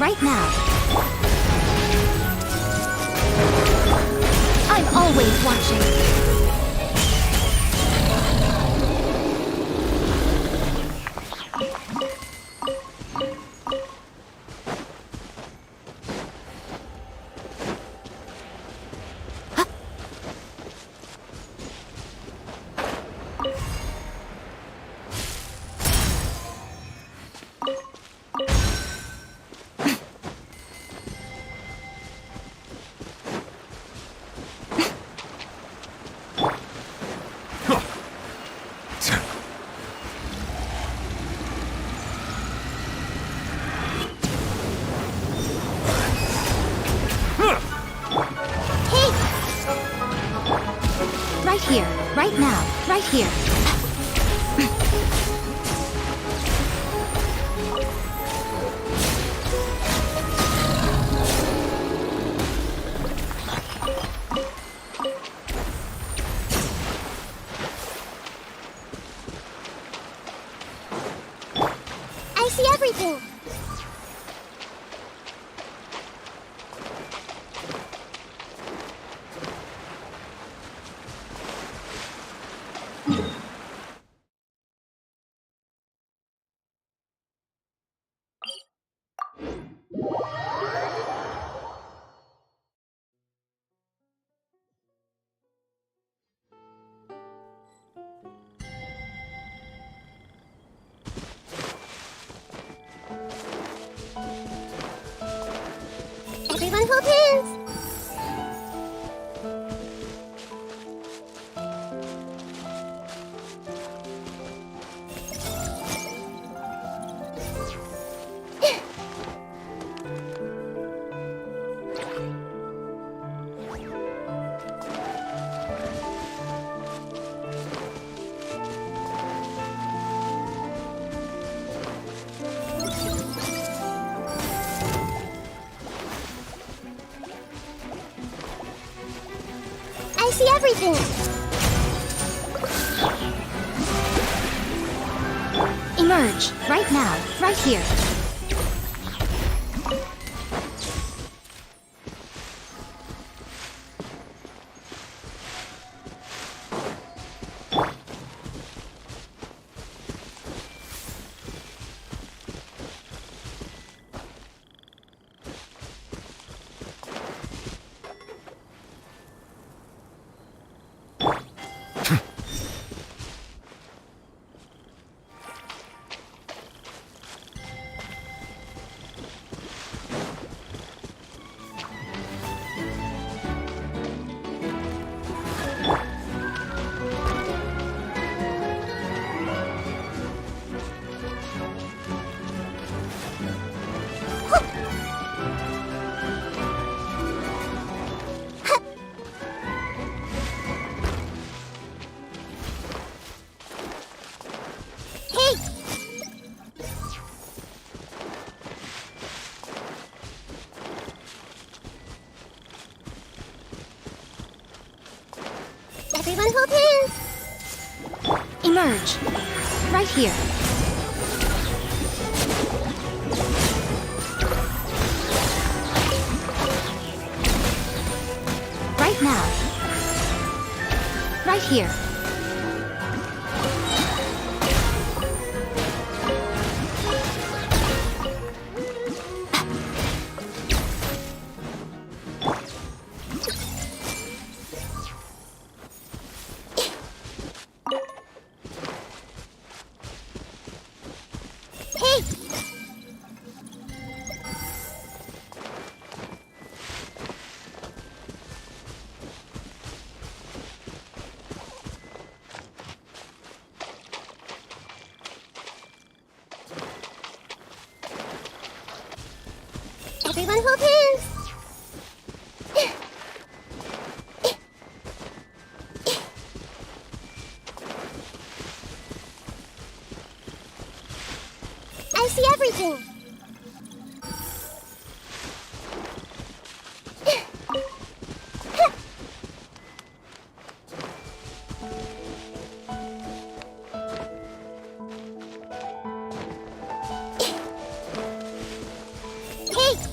right now. I'm always watching. Right here, right now, right here. I see everything. Everyone hold hands! I see everything! Emerge, right now, right here. Everyone hold hands! Emerge, right here. Right now. Right here. Everyone hold hands! I see everything! Hey!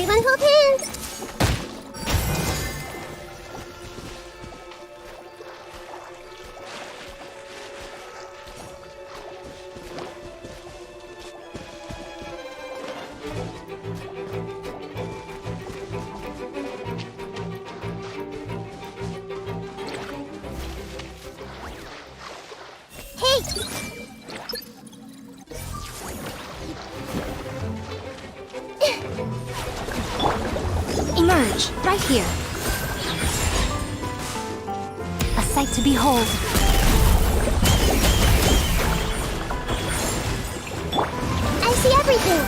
Everyone hold hands! Emerge, right here. A sight to behold. I see everything!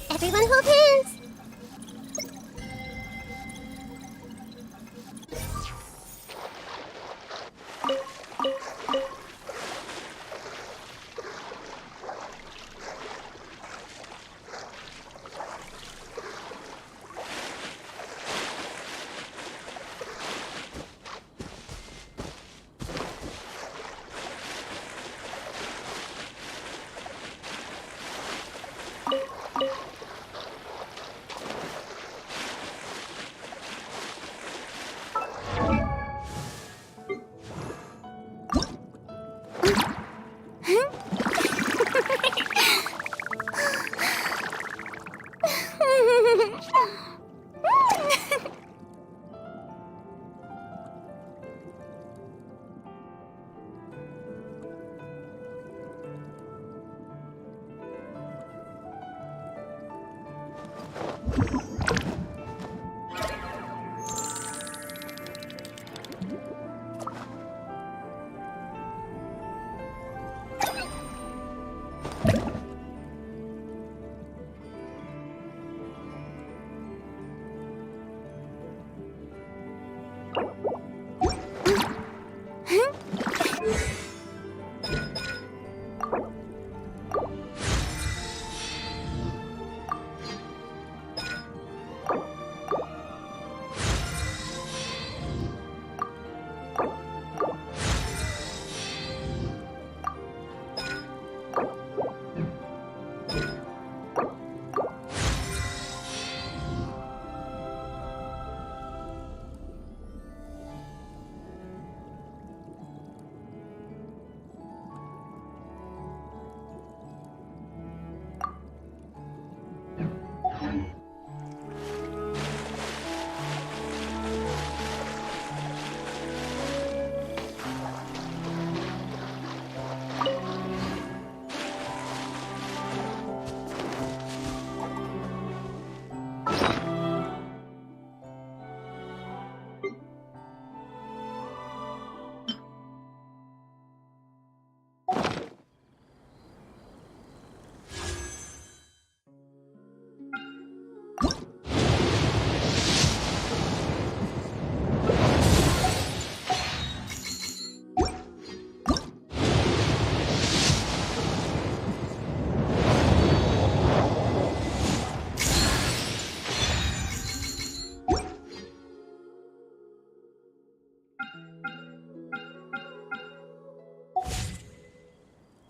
Everyone hold hands!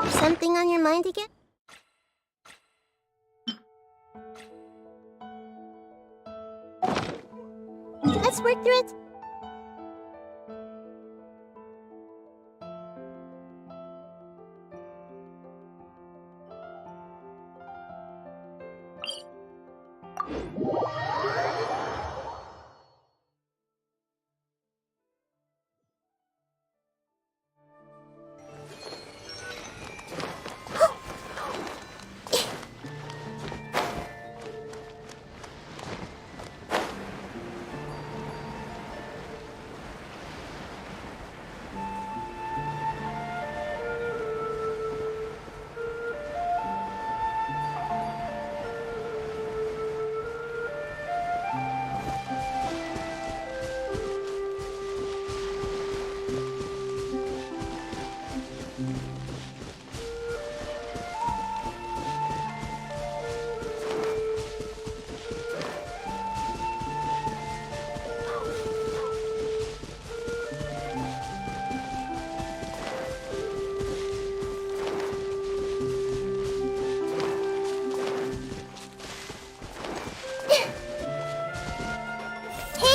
Something on your mind again? Let's work through it.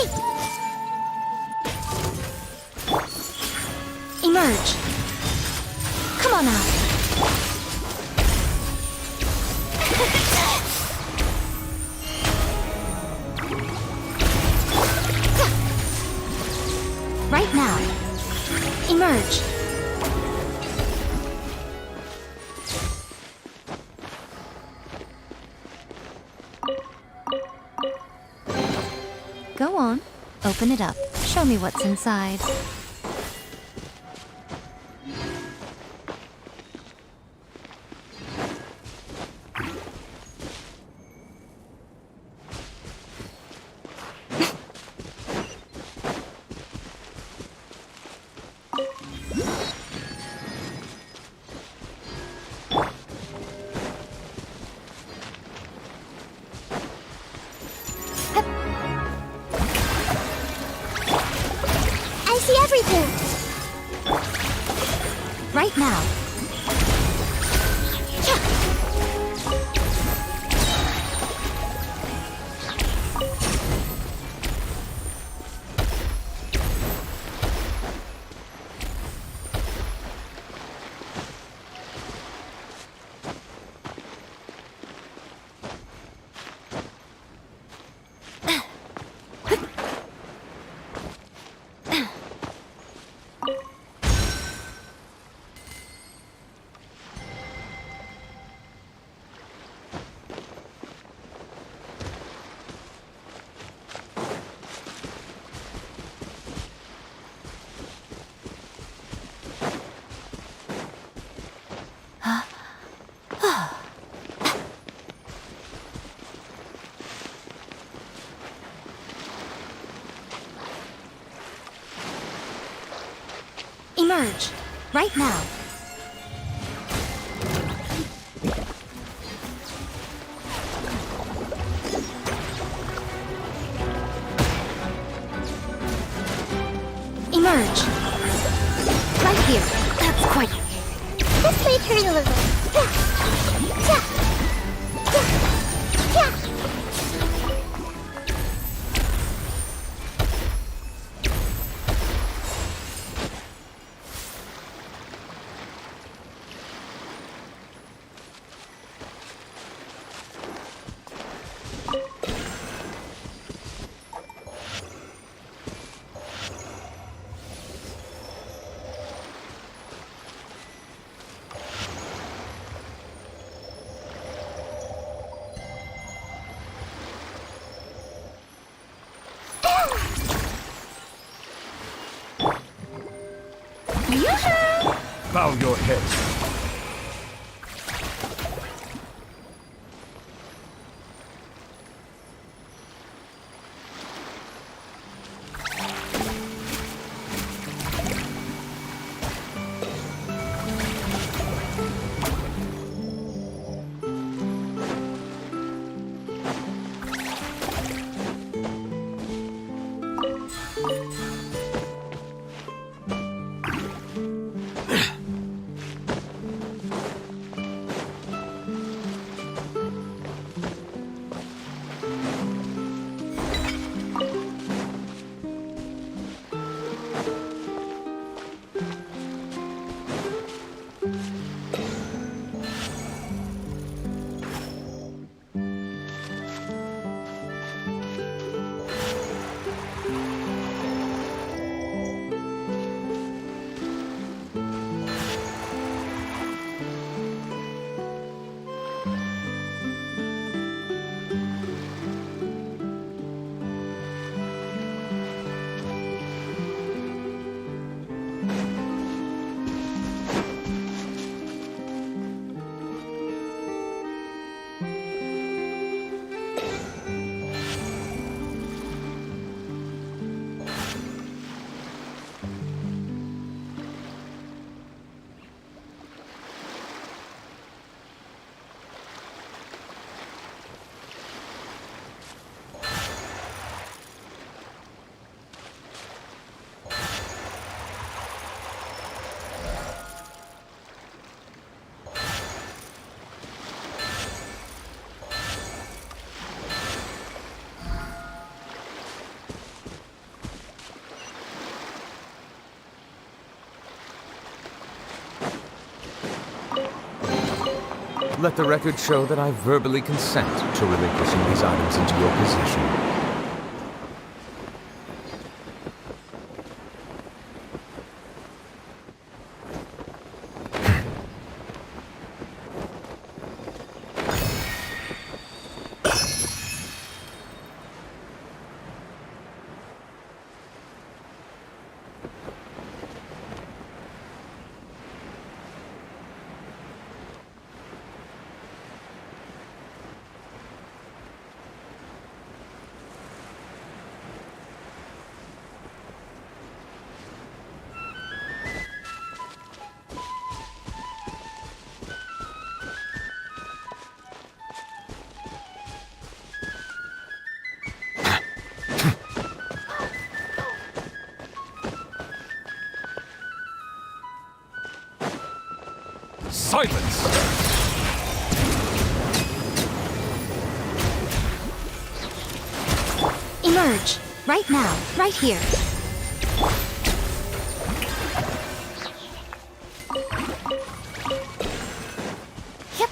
Wait! Emerge. Come on now. Right now. Emerge. Go on. Open it up. Show me what's inside. I see everything! Right now. Emerge. Right now. Emerge. Right here. That's quite... This may hurt a little. Bow your head. Let the record show that I verbally consent to relinquishing these items into your possession. Silence! Emerge. Right now. Right here. Yep.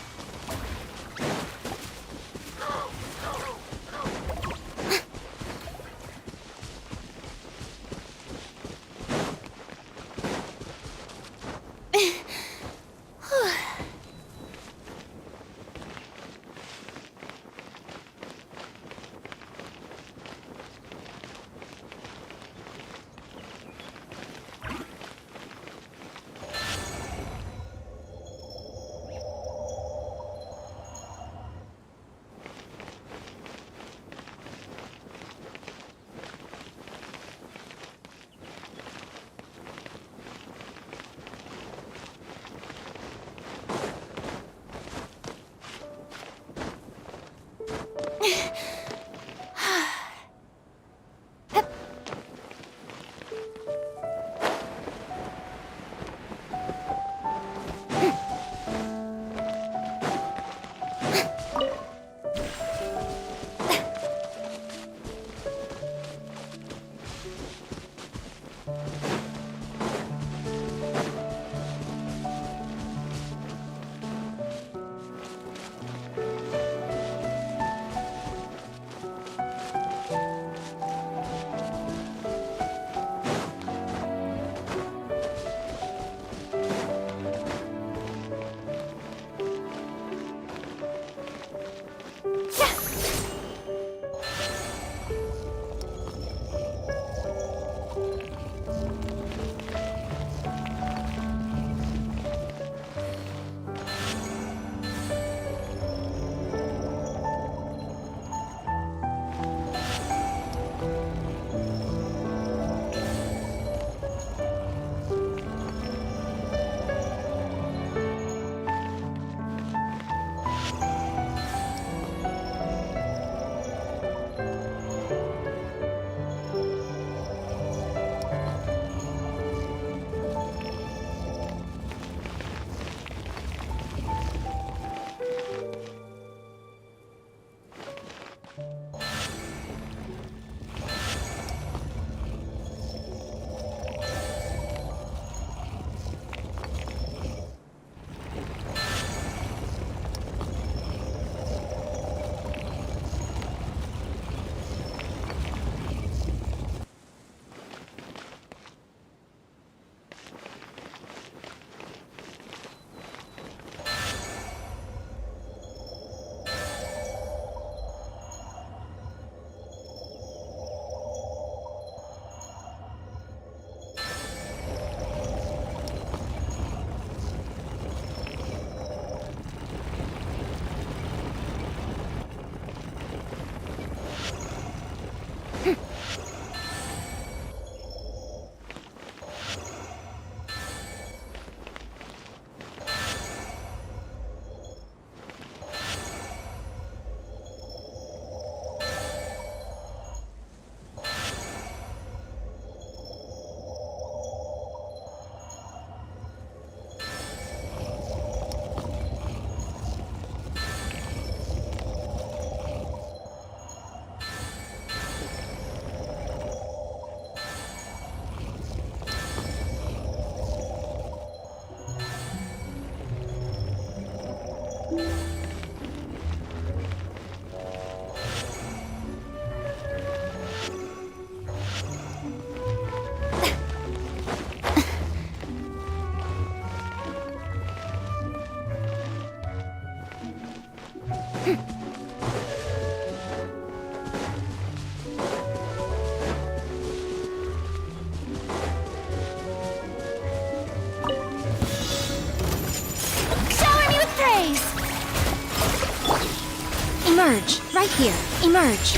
Emerge! Right here. Emerge!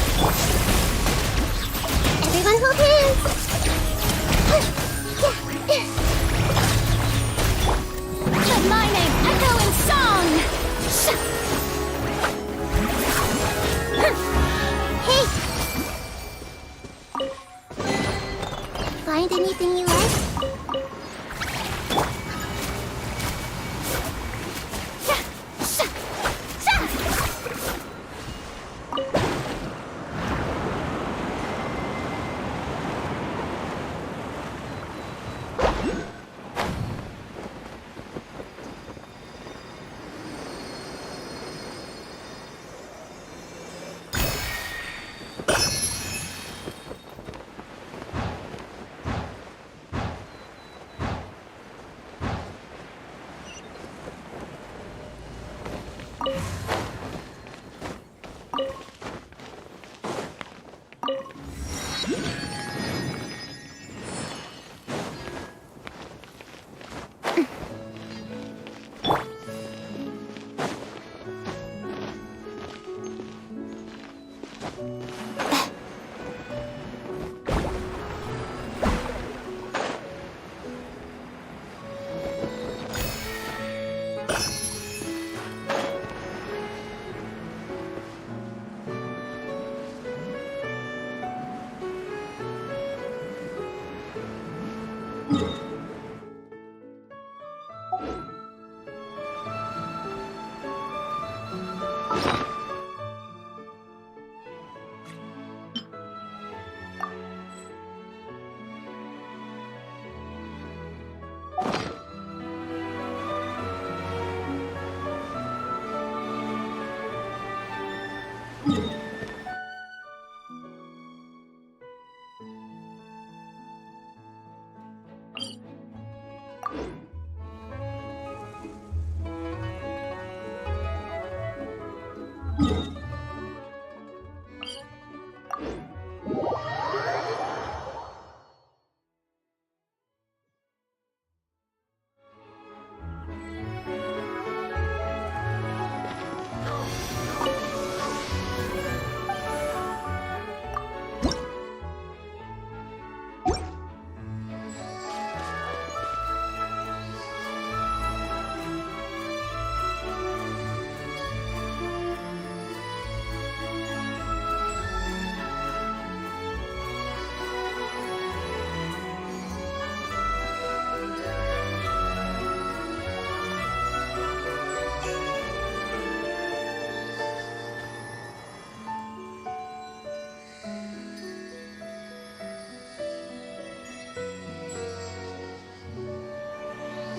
Everyone hold hands! Let my name echo in song! Hey! Find anything you like?